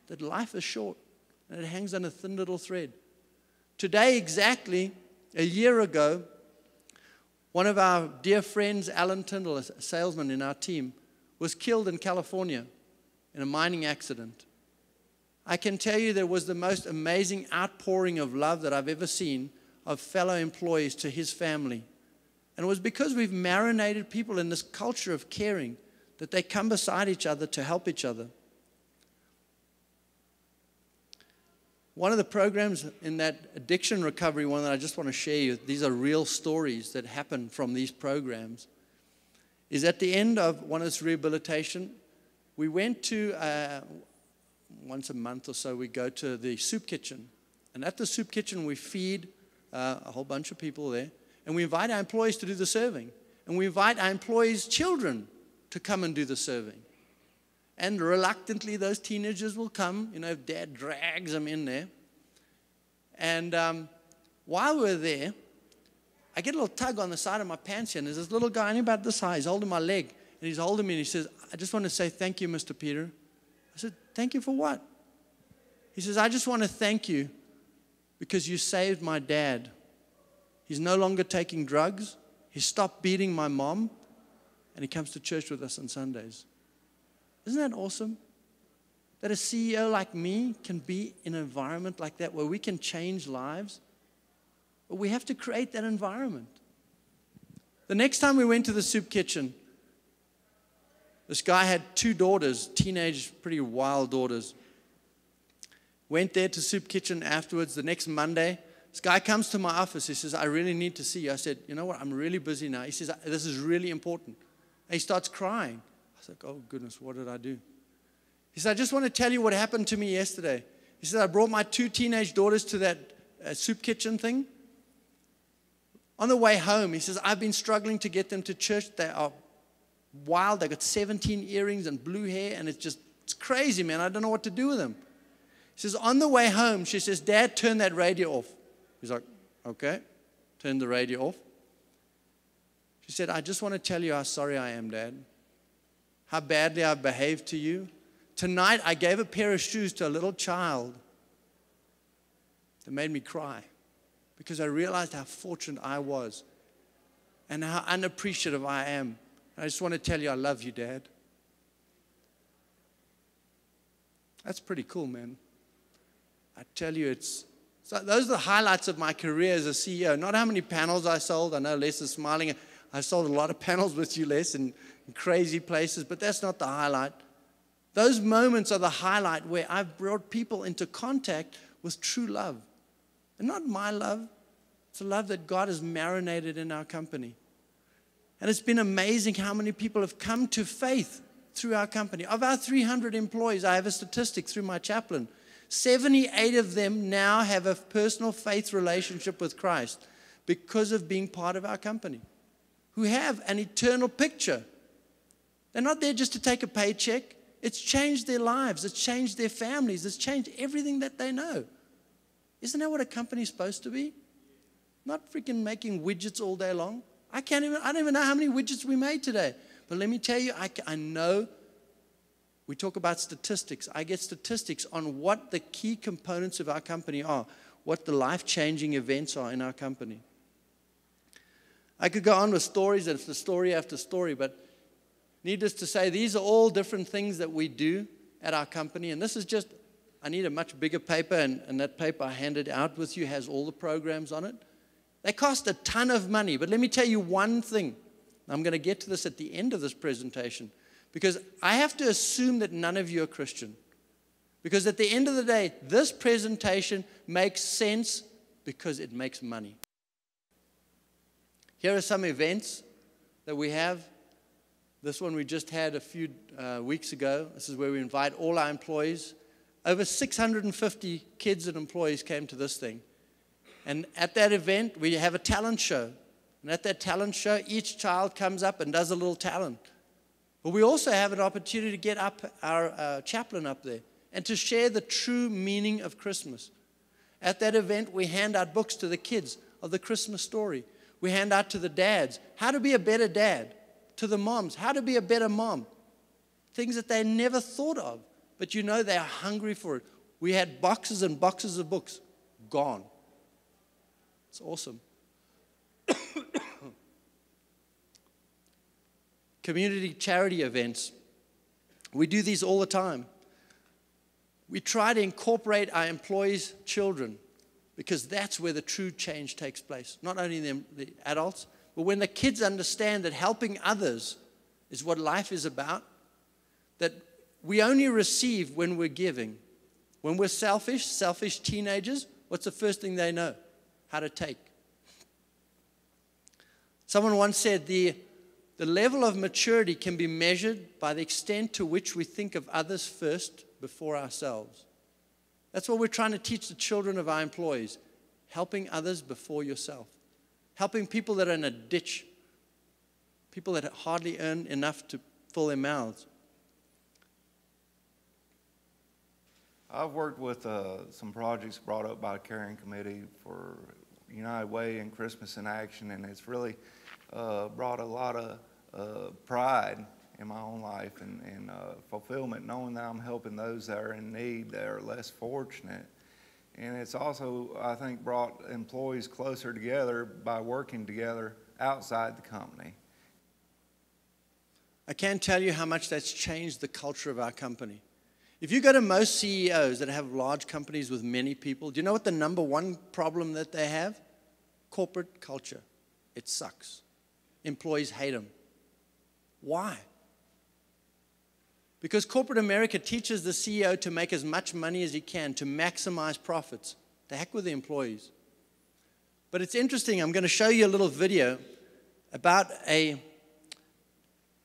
that life is short and it hangs on a thin little thread. Today, exactly a year ago, one of our dear friends, Alan Tyndall, a salesman in our team, was killed in California in a mining accident. I can tell you there was the most amazing outpouring of love that I've ever seen of fellow employees to his family. And it was because we've marinated people in this culture of caring that they come beside each other to help each other. One of the programs in that addiction recovery one that I just want to share you, these are real stories that happen from these programs, is at the end of one of this rehabilitation, we went to, once a month or so, we go to the soup kitchen. And at the soup kitchen, we feed a whole bunch of people there. And we invite our employees to do the serving. And we invite our employees' children to come and do the serving. And reluctantly, those teenagers will come. You know, dad drags them in there. And while we're there, I get a little tug on the side of my pants here. And there's this little guy, only about this high. He's holding my leg. And he's holding me and he says, I just want to say thank you, Mr. Peter. I said, thank you for what? He says, I just want to thank you because you saved my dad. He's no longer taking drugs. He stopped beating my mom. And he comes to church with us on Sundays. Isn't that awesome? That a CEO like me can be in an environment like that where we can change lives. But we have to create that environment. The next time we went to the soup kitchen, this guy had 2 daughters, teenage, pretty wild daughters. Went there to soup kitchen afterwards the next Monday. This guy comes to my office. He says, I really need to see you. I said, you know what? I'm really busy now. He says, this is really important. And he starts crying. I was like, oh, goodness, what did I do? He said, I just want to tell you what happened to me yesterday. He said, I brought my 2 teenage daughters to that soup kitchen thing. On the way home, he says, I've been struggling to get them to church. They are wild. They got 17 earrings and blue hair, and it's crazy, man. I don't know what to do with them. He says, on the way home, she says, Dad, turn that radio off. He's like, okay, turn the radio off. She said, I just want to tell you how sorry I am, Dad. How badly I've behaved to you. Tonight, I gave a pair of shoes to a little child that made me cry because I realized how fortunate I was and how unappreciative I am. And I just want to tell you I love you, Dad. That's pretty cool, man. I tell you, so those are the highlights of my career as a CEO. Not how many panels I sold. I know Les is smiling. I sold a lot of panels with you, Les, in crazy places, but that's not the highlight. Those moments are the highlight where I've brought people into contact with true love. And not my love. It's a love that God has marinated in our company. And it's been amazing how many people have come to faith through our company. Of our 300 employees, I have a statistic through my chaplain. 78 of them now have a personal faith relationship with Christ because of being part of our company, who have an eternal picture. They're not there just to take a paycheck. It's changed their lives. It's changed their families. It's changed everything that they know. Isn't that what a company's supposed to be? Not freaking making widgets all day long. I don't even know how many widgets we made today. But let me tell you, I know. We talk about statistics. I get statistics on what the key components of our company are, what the life-changing events are in our company. I could go on with stories after story after story, but needless to say, these are all different things that we do at our company. And this is just, I need a much bigger paper, and that paper I handed out with you has all the programs on it. They cost a ton of money, but let me tell you one thing. I'm going to get to this at the end of this presentation. Because I have to assume that none of you are Christian. Because at the end of the day, this presentation makes sense because it makes money. Here are some events that we have. This one we just had a few weeks ago. This is where we invite all our employees. Over 650 kids and employees came to this thing. And at that event, we have a talent show. And at that talent show, each child comes up and does a little talent. But we also have an opportunity to get up our chaplain up there and to share the true meaning of Christmas. At that event, we hand out books to the kids of the Christmas story. We hand out to the dads how to be a better dad, to the moms how to be a better mom, things that they never thought of, but you know they are hungry for it. We had boxes and boxes of books gone. It's awesome. Community charity events. We do these all the time. We try to incorporate our employees' children because that's where the true change takes place. Not only the adults, but when the kids understand that helping others is what life is about, that we only receive when we're giving. When we're selfish teenagers, what's the first thing they know? How to take. Someone once said the level of maturity can be measured by the extent to which we think of others first before ourselves. That's what we're trying to teach the children of our employees. Helping others before yourself. Helping people that are in a ditch. People that hardly earn enough to fill their mouths. I've worked with some projects brought up by a caring committee for United Way and Christmas in Action, and it's really brought a lot of pride in my own life and fulfillment, knowing that I'm helping those that are in need, that are less fortunate. And it's also, I think, brought employees closer together by working together outside the company. I can't tell you how much that's changed the culture of our company. If you go to most CEOs that have large companies with many people, do you know what the number one problem that they have? Corporate culture. It sucks. Employees hate them. Why? Because corporate America teaches the CEO to make as much money as he can, to maximize profits. The heck with the employees. But it's interesting, I'm going to show you a little video about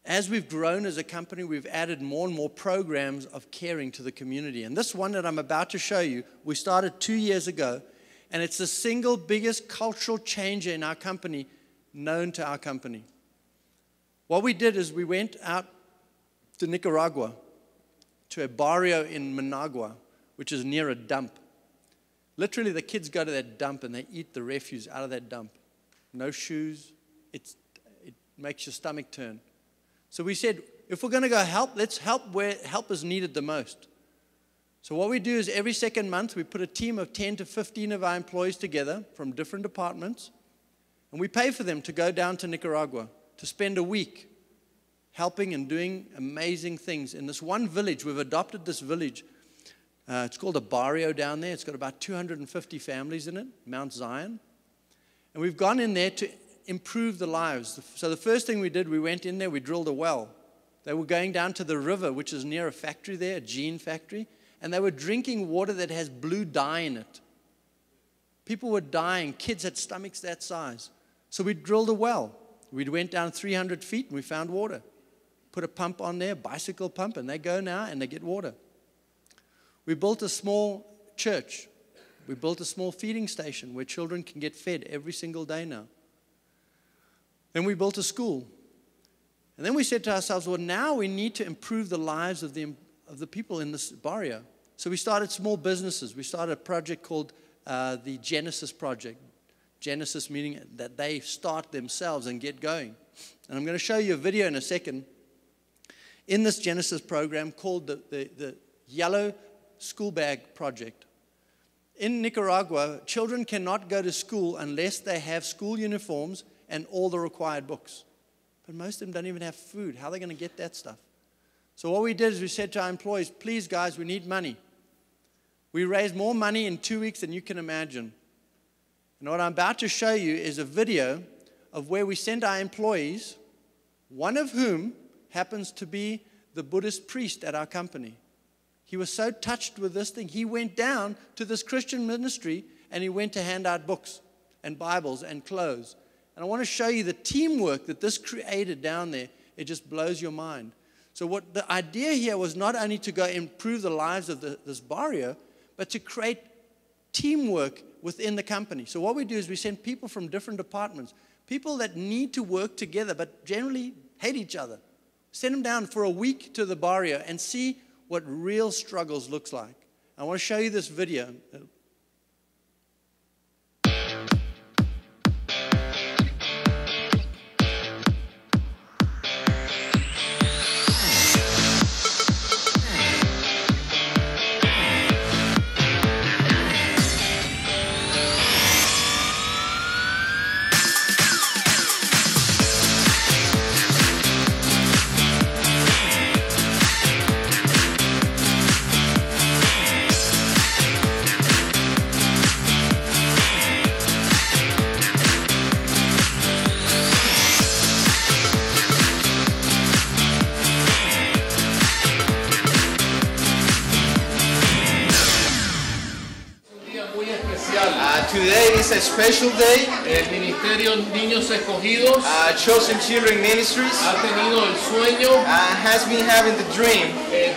as we've grown as a company, we've added more and more programs of caring to the community. And this one that I'm about to show you, we started 2 years ago, and it's the single biggest cultural changer in our company known to our company. What we did is we went out to Nicaragua, to a barrio in Managua, which is near a dump. Literally, the kids go to that dump and they eat the refuse out of that dump. No shoes. It makes your stomach turn. So we said, if we're going to go help, let's help where help is needed the most. So what we do is every second month, we put a team of 10 to 15 of our employees together from different departments, and we pay for them to go down to Nicaragua to spend a week helping and doing amazing things. In this one village, we've adopted this village. It's called a barrio down there. It's got about 250 families in it, Mount Zion. And we've gone in there to improve the lives. So the first thing we did, we went in there, we drilled a well. They were going down to the river, which is near a factory there, a jean factory, and they were drinking water that has blue dye in it. People were dying. Kids had stomachs that size. So we drilled a well. We went down 300 feet and we found water. Put a pump on there, bicycle pump, and they go now and they get water. We built a small church. We built a small feeding station where children can get fed every single day now. Then we built a school. And then we said to ourselves, well, now we need to improve the lives of the people in this barrio. So we started small businesses. We started a project called the Genesis Project. Genesis meaning that they start themselves and get going. And I'm going to show you a video in a second. In this Genesis program called the Yellow School Bag Project. In Nicaragua, children cannot go to school unless they have school uniforms and all the required books. But most of them don't even have food. How are they going to get that stuff? So what we did is we said to our employees, please guys, we need money. We raised more money in 2 weeks than you can imagine. And what I'm about to show you is a video of where we send our employees, one of whom happens to be the Buddhist priest at our company. He was so touched with this thing, he went down to this Christian ministry and he went to hand out books and Bibles and clothes. And I want to show you the teamwork that this created down there. It just blows your mind. So what the idea here was not only to go improve the lives of this barrio, but to create teamwork within the company. So what we do is we send people from different departments, people that need to work together but generally hate each other. Send them down for a week to the barrio and see what real struggles looks like. I want to show you this video. Today is a special day. El Ministerio Niños Escogidos Chosen Children Ministries ha tenido el sueño has been having the dream de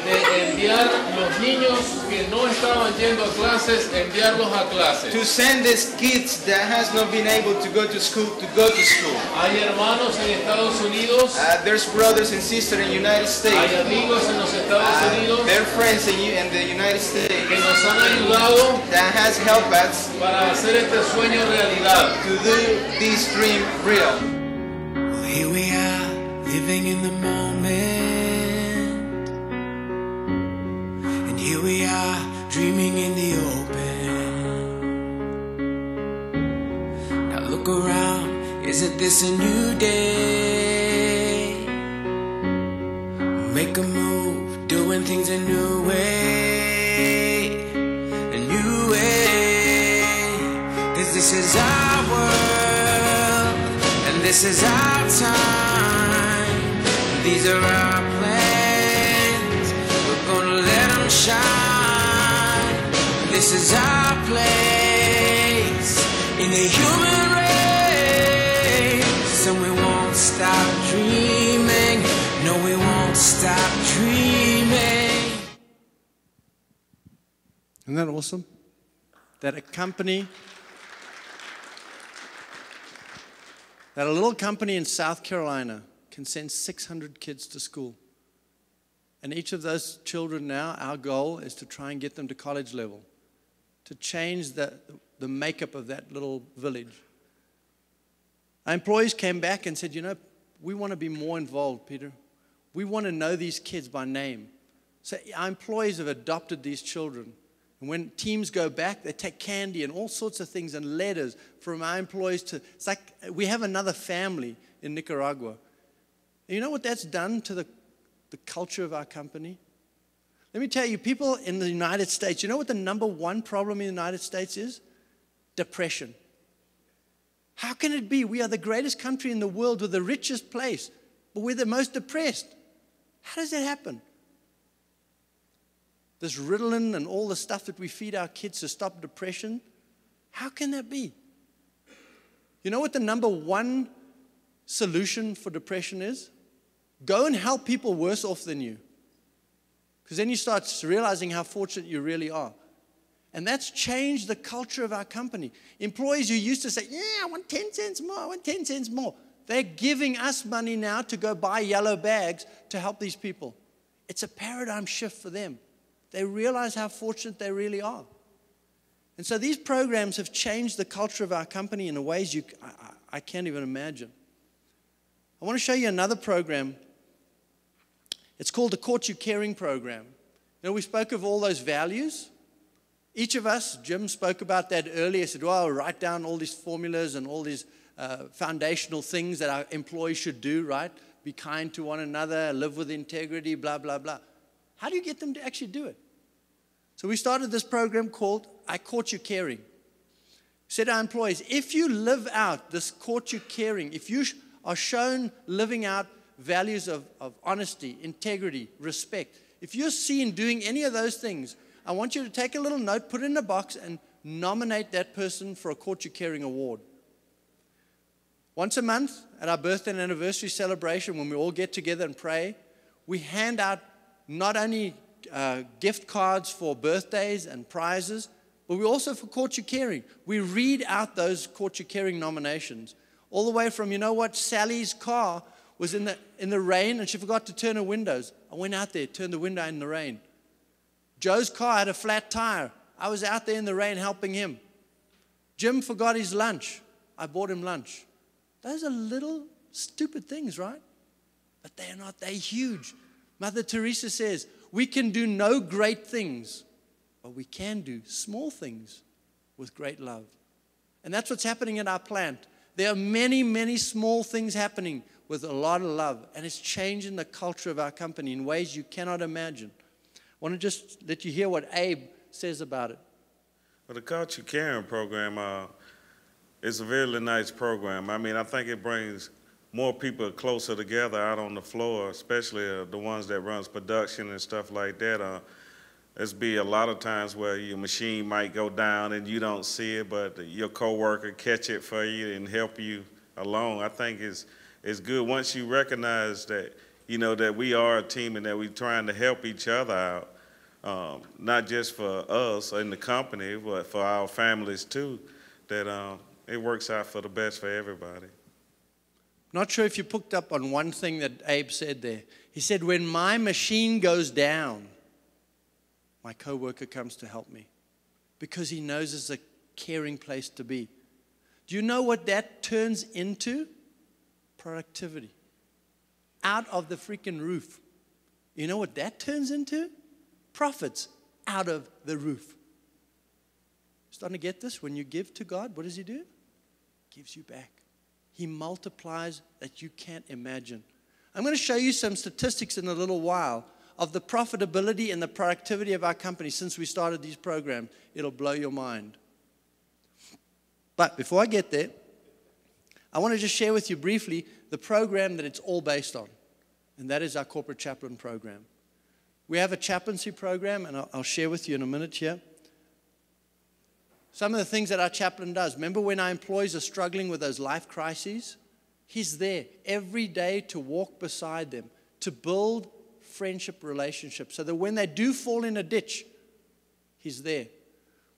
enviar los niños que no estaban yendo a clases, enviarlos a clases. to send these kids that has not been able to go to school to go to school. Hay hermanos en Estados Unidos, There's brothers and sisters in the United hay States. amigos en los Estados Unidos They're friends in the United States que nos han ayudado that has helped us para hacer este sueño realidad. to do this dream real. Well, here we are, living in the moment. And here we are, dreaming in the open. Now look around, isn't this a new day? Make a move, doing things a new way. A new way. 'Cause this is our world, and this is our time. These are our plans, we're gonna let them shine. This is our place in the human race, and we won't stop dreaming. No, we won't stop dreaming. Isn't that awesome? That a little company in South Carolina can send 600 kids to school. And each of those children now, our goal is to try and get them to college level, to change the makeup of that little village. Our employees came back and said, you know, we want to be more involved, Peter. We want to know these kids by name. So our employees have adopted these children. And when teams go back, they take candy and all sorts of things and letters from our employees to, it's like we have another family in Nicaragua. And you know what that's done to the culture of our company? Let me tell you, people in the United States, you know what the #1 problem in the United States is? Depression. How can it be? We are the greatest country in the world with the richest place, but we're the most depressed. How does that happen? This Ritalin and all the stuff that we feed our kids to stop depression, how can that be? You know what the #1 solution for depression is? Go and help people worse off than you. Because then you start realizing how fortunate you really are. And that's changed the culture of our company. Employees who used to say, yeah, I want 10 cents more, I want 10 cents more. They're giving us money now to go buy yellow bags to help these people. It's a paradigm shift for them. They realize how fortunate they really are. And so these programs have changed the culture of our company in ways I can't even imagine. I want to show you another program. It's called the Caught You Caring program. You know, we spoke of all those values. Each of us, Jim spoke about that earlier. He said, well, write down all these formulas and all these foundational things that our employees should do, right? Be kind to one another, live with integrity, blah, blah, blah. How do you get them to actually do it? So we started this program called I Caught You Caring. We said to our employees, if you live out this Caught You Caring, if you are shown living out values of honesty, integrity, respect, if you're seen doing any of those things, I want you to take a little note, put it in a box, and nominate that person for a Caught You Caring award. Once a month at our birthday and anniversary celebration, when we all get together and pray, we hand out not only gift cards for birthdays and prizes, but we also for Court Your Caring. We read out those Court Your Caring nominations. All the way from, you know what, Sally's car was in the rain and she forgot to turn her windows. I went out there, turned the window in the rain. Joe's car had a flat tire. I was out there in the rain helping him. Jim forgot his lunch. I bought him lunch. Those are little stupid things, right? But they're not, they're huge. Mother Teresa says, we can do no great things, but we can do small things with great love. And that's what's happening at our plant. There are many, many small things happening with a lot of love, and it's changing the culture of our company in ways you cannot imagine. I want to just let you hear what Abe says about it. Well, the Court Your Caring program is a really nice program. I mean, I think it brings more people closer together out on the floor, especially the ones that runs production and stuff like that. There's be a lot of times where your machine might go down and you don't see it, but your coworker catch it for you and help you along. I think it's good once you recognize that, you know, that we are a team and that we're trying to help each other out, not just for us in the company, but for our families too, that it works out for the best for everybody. Not sure if you picked up on one thing that Abe said there. He said, when my machine goes down, my coworker comes to help me because he knows it's a caring place to be. Do you know what that turns into? Productivity. Out of the freaking roof. You know what that turns into? Profits out of the roof. Starting to get this? When you give to God, what does He do? He gives you back. He multiplies that you can't imagine. I'm going to show you some statistics in a little while of the profitability and the productivity of our company since we started these programs. It'll blow your mind. But before I get there, I want to just share with you briefly the program that it's all based on, and that is our corporate chaplain program. We have a chaplaincy program, and I'll share with you in a minute here. Some of the things that our chaplain does. Remember when our employees are struggling with those life crises? He's there every day to walk beside them, to build friendship relationships, so that when they do fall in a ditch, He's there.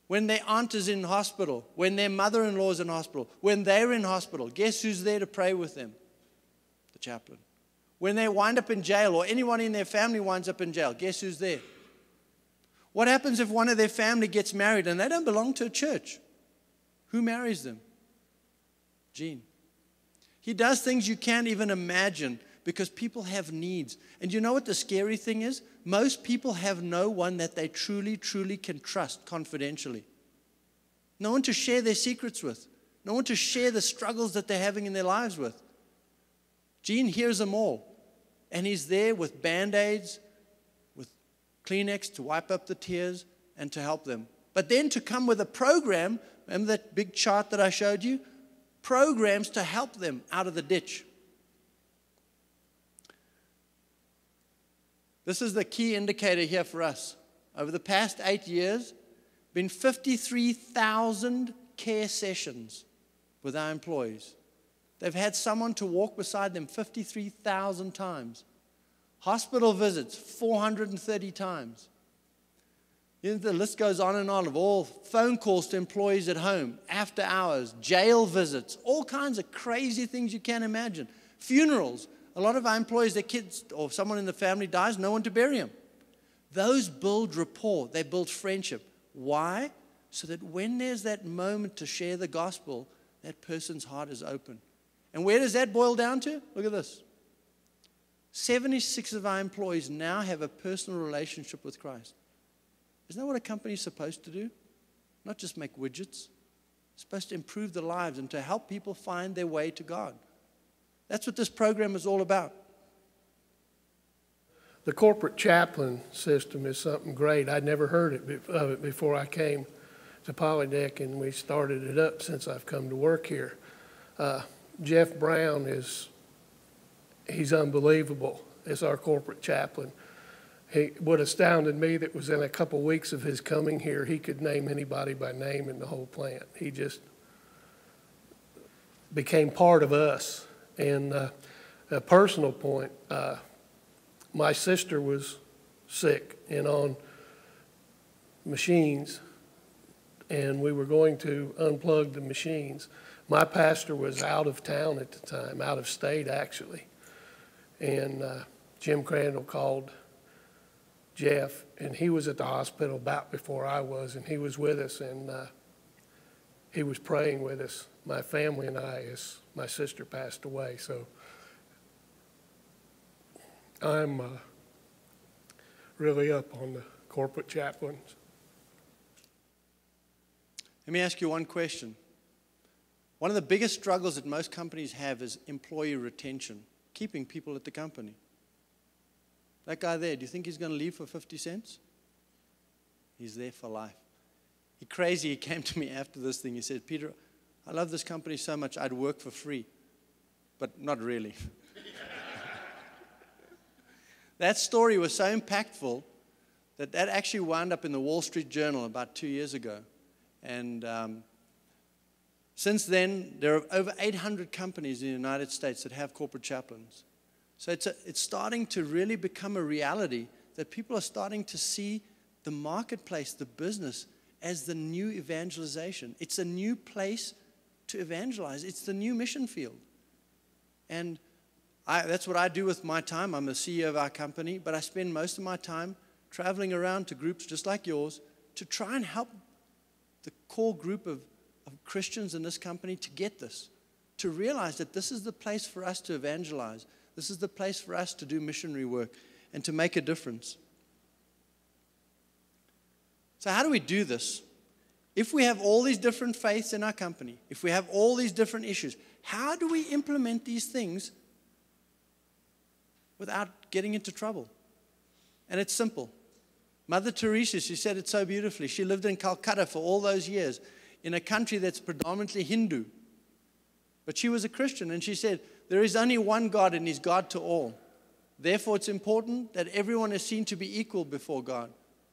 When their aunt is in hospital, when their mother-in-law is in hospital, when they're in hospital, guess who's there to pray with them? The chaplain. When they wind up in jail, or anyone in their family winds up in jail, guess who's there? What happens if one of their family gets married and they don't belong to a church? Who marries them? Gene. He does things you can't even imagine because people have needs. And you know what the scary thing is? Most people have no one that they truly, truly can trust confidentially. No one to share their secrets with. No one to share the struggles that they're having in their lives with. Gene hears them all. And he's there with Band-Aids, with Kleenex to wipe up the tears and to help them. But then to come with a program, remember that big chart that I showed you? Programs to help them out of the ditch. This is the key indicator here for us. Over the past 8 years, been 53,000 care sessions with our employees. They've had someone to walk beside them 53,000 times. Hospital visits, 430 times. You know, the list goes on and on of all phone calls to employees at home, after hours, jail visits, all kinds of crazy things you can't imagine. Funerals. A lot of our employees, their kids or someone in the family dies, no one to bury them. Those build rapport. They build friendship. Why? So that when there's that moment to share the gospel, that person's heart is open. And where does that boil down to? Look at this. 76 of our employees now have a personal relationship with Christ. Isn't that what a company is supposed to do? Not just make widgets. It's supposed to improve their lives and to help people find their way to God. That's what this program is all about. The corporate chaplain system is something great. I'd never heard of it before I came to Polydeck, and we started it up since I've come to work here. Jeff Brown he's unbelievable as our corporate chaplain. What astounded me that was in a couple weeks of his coming here, he could name anybody by name in the whole plant. became part of us. And a personal point, my sister was sick and on machines, and we were going to unplug the machines. My pastor was out of town at the time, out of state actually. And Jim Crandall called Jeff, and he was at the hospital about before I was, and he was with us, and he was praying with us, my family and I, as my sister passed away. So I'm really up on the corporate chaplains. Let me ask you one question. One of the biggest struggles that most companies have is employee retention, keeping people at the company. That guy there, do you think he's going to leave for 50 cents? He's there for life. He's crazy. He came to me after this thing. He said, Peter, I love this company so much I'd work for free. But not really. That story was so impactful that actually wound up in the Wall Street Journal about 2 years ago. And since then, there are over 800 companies in the United States that have corporate chaplains. So it's starting to really become a reality that people are starting to see the marketplace, the business, as the new evangelization. It's a new place to evangelize. It's the new mission field. And that's what I do with my time. I'm the CEO of our company, but I spend most of my time traveling around to groups just like yours to try and help the core group of Christians in this company to get this, to realize that this is the place for us to evangelize. This is the place for us to do missionary work and to make a difference. So how do we do this? If we have all these different faiths in our company, if we have all these different issues, how do we implement these things without getting into trouble? And it's simple. Mother Teresa, she said it so beautifully. She lived in Calcutta for all those years in a country that's predominantly Hindu. But she was a Christian, and she said, there is only one God, and He's God to all. Therefore, it's important that everyone is seen to be equal before God.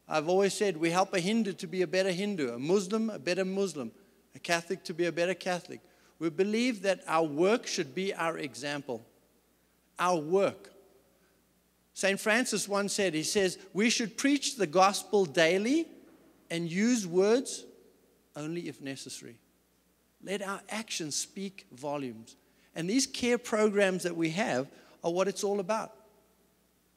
I've always said we help a Hindu to be a better Hindu, a Muslim, a better Muslim, a Catholic to be a better Catholic. We believe that our work should be our example. Our work. St. Francis once said, he says, we should preach the gospel daily and use words only if necessary. Let our actions speak volumes. And these care programs that we have are what it's all about.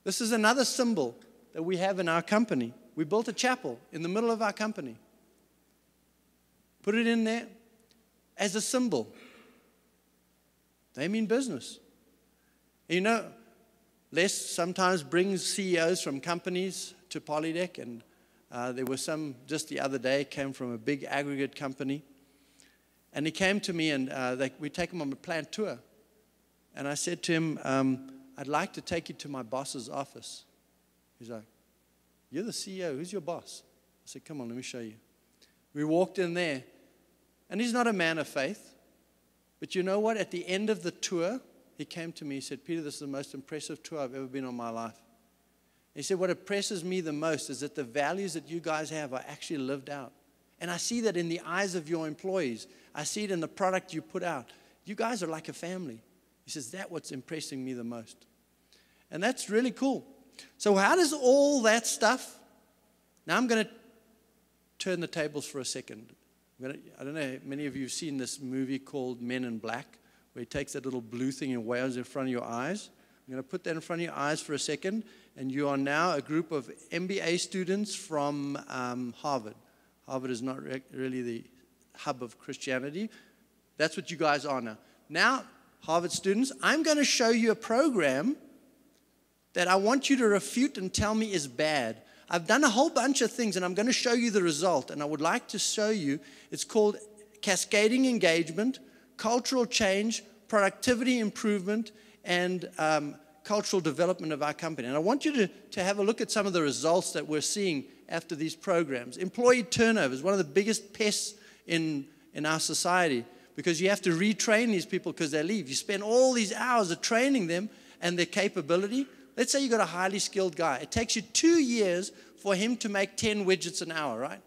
This is another symbol that we have in our company. We built a chapel in the middle of our company. Put it in there as a symbol. They mean business. And you know, Les sometimes brings CEOs from companies to Polydeck, and there were some just the other day, came from a big aggregate company. And he came to me, and we take him on a plant tour. And I said to him, I'd like to take you to my boss's office. He's like, you're the CEO, who's your boss? I said, come on, let me show you. We walked in there, and he's not a man of faith. But you know what? At the end of the tour, he came to me, he said, Peter, this is the most impressive tour I've ever been on in my life. He said, what impresses me the most is that the values that you guys have are actually lived out. And I see that in the eyes of your employees. I see it in the product you put out. You guys are like a family. He says, that's what's impressing me the most. And that's really cool. So how does all that stuff, now I'm going to turn the tables for a second. I don't know, many of you have seen this movie called Men in Black, where he takes that little blue thing and waves in front of your eyes. I'm going to put that in front of your eyes for a second, and you are now a group of MBA students from Harvard. Harvard is not really the hub of Christianity. That's what you guys are now. Now, Harvard students, I'm going to show you a program that I want you to refute and tell me is bad. I've done a whole bunch of things, and I'm going to show you the result. And I would like to show you, it's called Cascading Engagement, Cultural Change, Productivity Improvement, and Cultural Development of our company. And I want you to have a look at some of the results that we're seeing after these programs. Employee turnover is one of the biggest pests in our society, because you have to retrain these people because they leave. You spend all these hours of training them and their capability. Let's say you've got a highly skilled guy. It takes you 2 years for him to make 10 widgets an hour, right?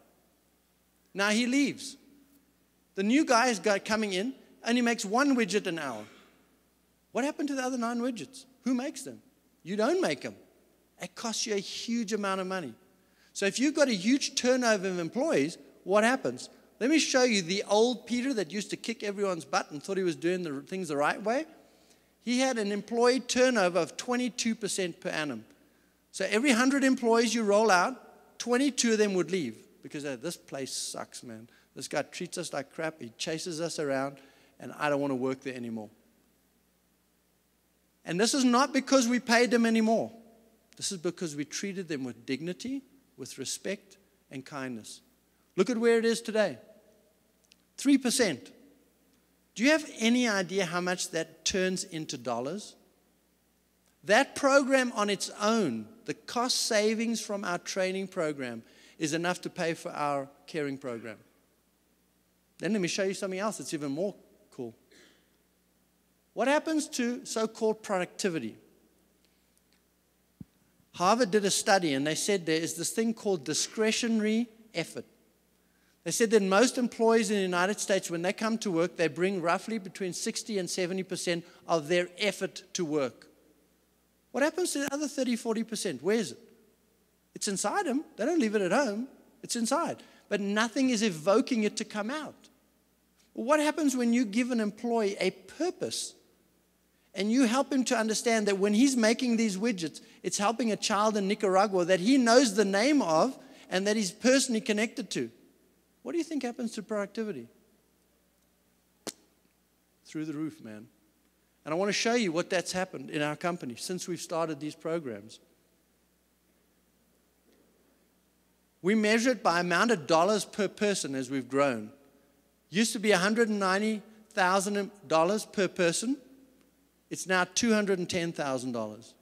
Now he leaves. The new guy is coming in. only makes 1 widget an hour. What happened to the other 9 widgets? Who makes them? You don't make them. It costs you a huge amount of money. So if you've got a huge turnover of employees, what happens? Let me show you the old Peter that used to kick everyone's butt and thought he was doing the things the right way. He had an employee turnover of 22% per annum. So every 100 employees you roll out, 22 of them would leave because this place sucks, man. This guy treats us like crap. He chases us around, and I don't want to work there anymore. And this is not because we paid them anymore. This is because we treated them with dignity, with respect, and kindness. Look at where it is today. 3%. Do you have any idea how much that turns into dollars? That program on its own, the cost savings from our training program, is enough to pay for our caring program. Then let me show you something else that's even more cool. What happens to so-called productivity? Harvard did a study, and they said there is this thing called discretionary effort. They said that most employees in the United States, when they come to work, they bring roughly between 60 and 70% of their effort to work. What happens to the other 30, 40%? Where is it? It's inside them. They don't leave it at home. It's inside. But nothing is evoking it to come out. What happens when you give an employee a purpose and you help him to understand that when he's making these widgets, it's helping a child in Nicaragua that he knows the name of and that he's personally connected to? What do you think happens to productivity? Through the roof, man. And I want to show you what that's happened in our company since we've started these programs. We measure it by amount of dollars per person as we've grown. Used to be $190,000 per person. It's now $210,000.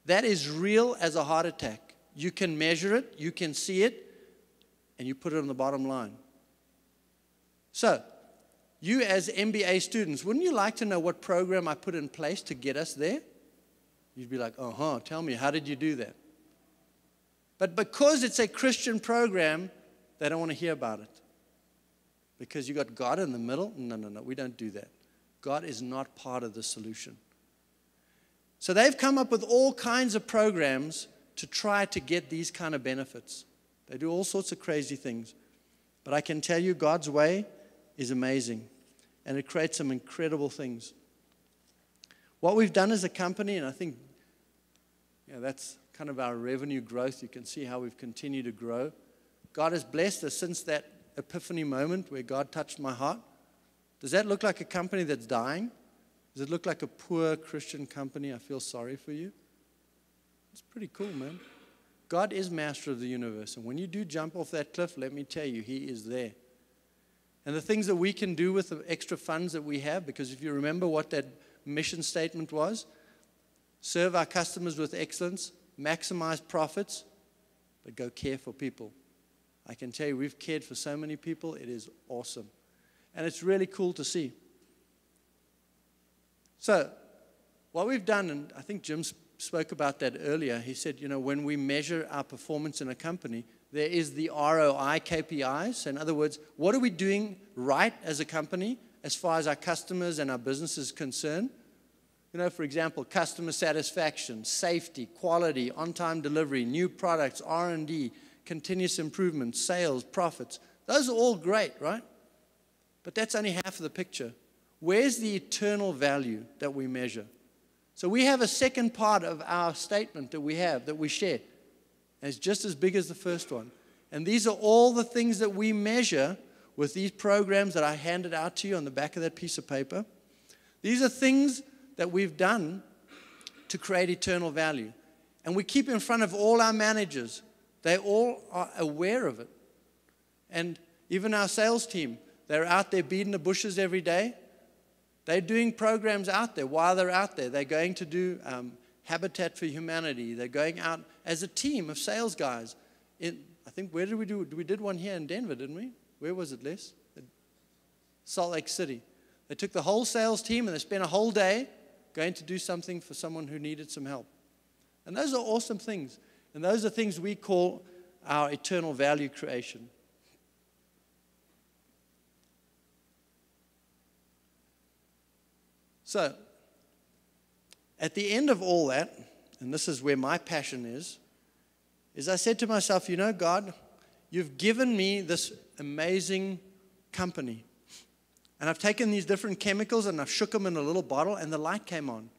That is real as a heart attack. You can measure it, you can see it, and you put it on the bottom line. So, you as MBA students, wouldn't you like to know what program I put in place to get us there? You'd be like, tell me, how did you do that? But because it's a Christian program, they don't want to hear about it. Because you got God in the middle? No, we don't do that. God is not part of the solution. So they've come up with all kinds of programs to try to get these kind of benefits. They do all sorts of crazy things. But I can tell you God's way is amazing. And it creates some incredible things. What we've done as a company, and I think that's kind of our revenue growth. You can see how we've continued to grow. God has blessed us since that epiphany moment where God touched my heart. Does that look like a company that's dying? Does it look like a poor Christian company? I feel sorry for you. It's pretty cool, man. God is master of the universe. And when you do jump off that cliff, let me tell you, He is there. And the things that we can do with the extra funds that we have, because if you remember what that mission statement was, serve our customers with excellence, maximize profits, but go care for people. I can tell you, we've cared for so many people. It is awesome. And it's really cool to see. So, what we've done, and I think Jim spoke about that earlier, he said, when we measure our performance in a company, there is the ROI KPIs. So in other words, what are we doing right as a company as far as our customers and our business is concerned? For example, customer satisfaction, safety, quality, on-time delivery, new products, R&D, continuous improvement, sales, profits. Those are all great, right? But that's only half of the picture. Where's the eternal value that we measure? So we have a second part of our statement that we have, that we share. And it's just as big as the first one. And these are all the things that we measure with these programs that I handed out to you on the back of that piece of paper. These are things that we've done to create eternal value. And we keep in front of all our managers. They all are aware of it. And even our sales team, they're out there beating the bushes every day. They're doing programs out there. While they're out there, they're going to do Habitat for Humanity. They're going out as a team of sales guys. I think, where did we do? We did one here in Denver, didn't we? Where was it, Les? Salt Lake City. They took the whole sales team and they spent a whole day going to do something for someone who needed some help. And those are awesome things. And those are things we call our eternal value creation. So, at the end of all that, and this is where my passion is I said to myself, you know, God, you've given me this amazing company. And I've taken these different chemicals and I've shook them in a little bottle and the light came on.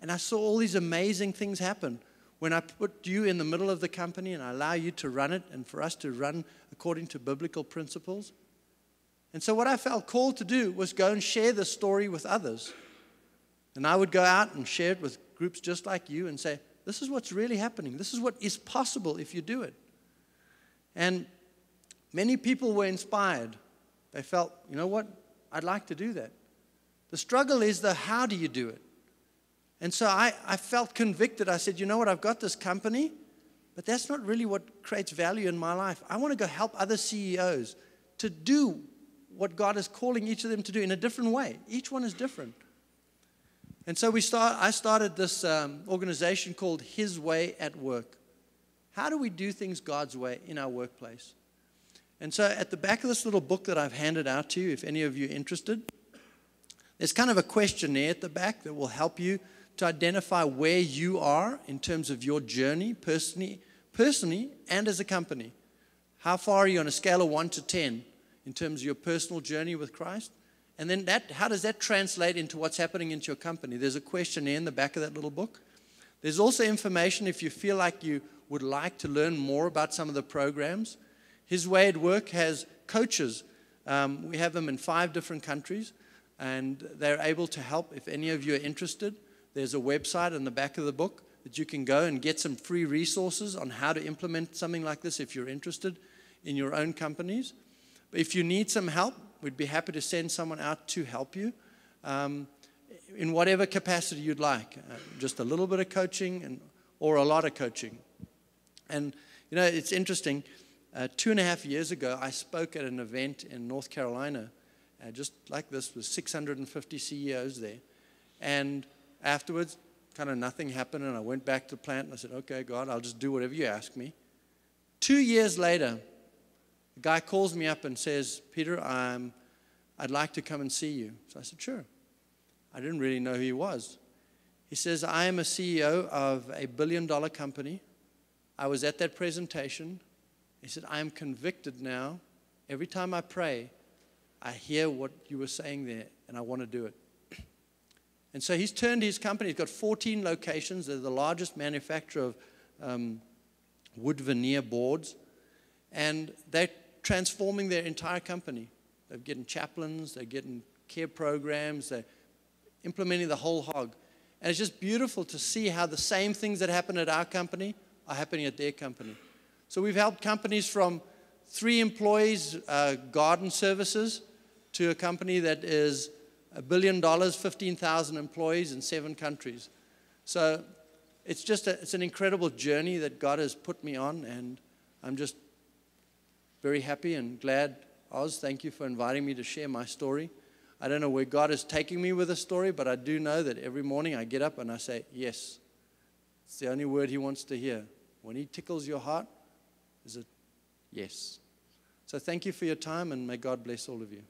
And I saw all these amazing things happen when I put you in the middle of the company and I allow you to run it and for us to run according to biblical principles. And so what I felt called to do was go and share the story with others. And I would go out and share it with groups just like you and say, this is what's really happening. This is what is possible if you do it. And many people were inspired. They felt, you know what, I'd like to do that. The struggle is the how do you do it? And so I felt convicted. I said, you know what, I've got this company, but that's not really what creates value in my life. I want to go help other CEOs to do what God is calling each of them to do in a different way. Each one is different. And so I started this organization called His Way at Work. How do we do things God's way in our workplace? And so at the back of this little book that I've handed out to you, if any of you are interested, there's kind of a questionnaire at the back that will help you to identify where you are in terms of your journey personally and as a company. How far are you on a scale of 1 to 10 in terms of your personal journey with Christ? And then how does that translate into what's happening into your company? There's a questionnaire in the back of that little book. There's also information if you feel like you would like to learn more about some of the programs. His Way at Work has coaches. We have them in 5 different countries, and they're able to help if any of you are interested. There's a website in the back of the book that you can go and get some free resources on how to implement something like this if you're interested in your own companies. But if you need some help, we'd be happy to send someone out to help you in whatever capacity you'd like. Just a little bit of coaching or a lot of coaching. And, you know, it's interesting. 2.5 years ago, I spoke at an event in North Carolina, just like this, with 650 CEOs there. And afterwards, kind of nothing happened, and I went back to the plant, and I said, okay, God, I'll just do whatever you ask me. 2 years later, the guy calls me up and says, Peter, I'd like to come and see you. So I said, sure. I didn't really know who he was. He says, I am a CEO of a $1 billion company. I was at that presentation. He said, I am convicted now. Every time I pray, I hear what you were saying there, and I want to do it. And so he's turned his company. He's got 14 locations. They're the largest manufacturer of wood veneer boards. And they're transforming their entire company. They're getting chaplains. They're getting care programs. They're implementing the whole hog. And it's just beautiful to see how the same things that happen at our company are happening at their company. So we've helped companies from 3 employees, garden services, to a company that is $1 billion, 15,000 employees in 7 countries. So it's an incredible journey that God has put me on, and I'm just very happy and glad. Oz, thank you for inviting me to share my story. I don't know where God is taking me with the story, but I do know that every morning I get up and I say, yes. It's the only word He wants to hear. When He tickles your heart, is it yes? So thank you for your time, and may God bless all of you.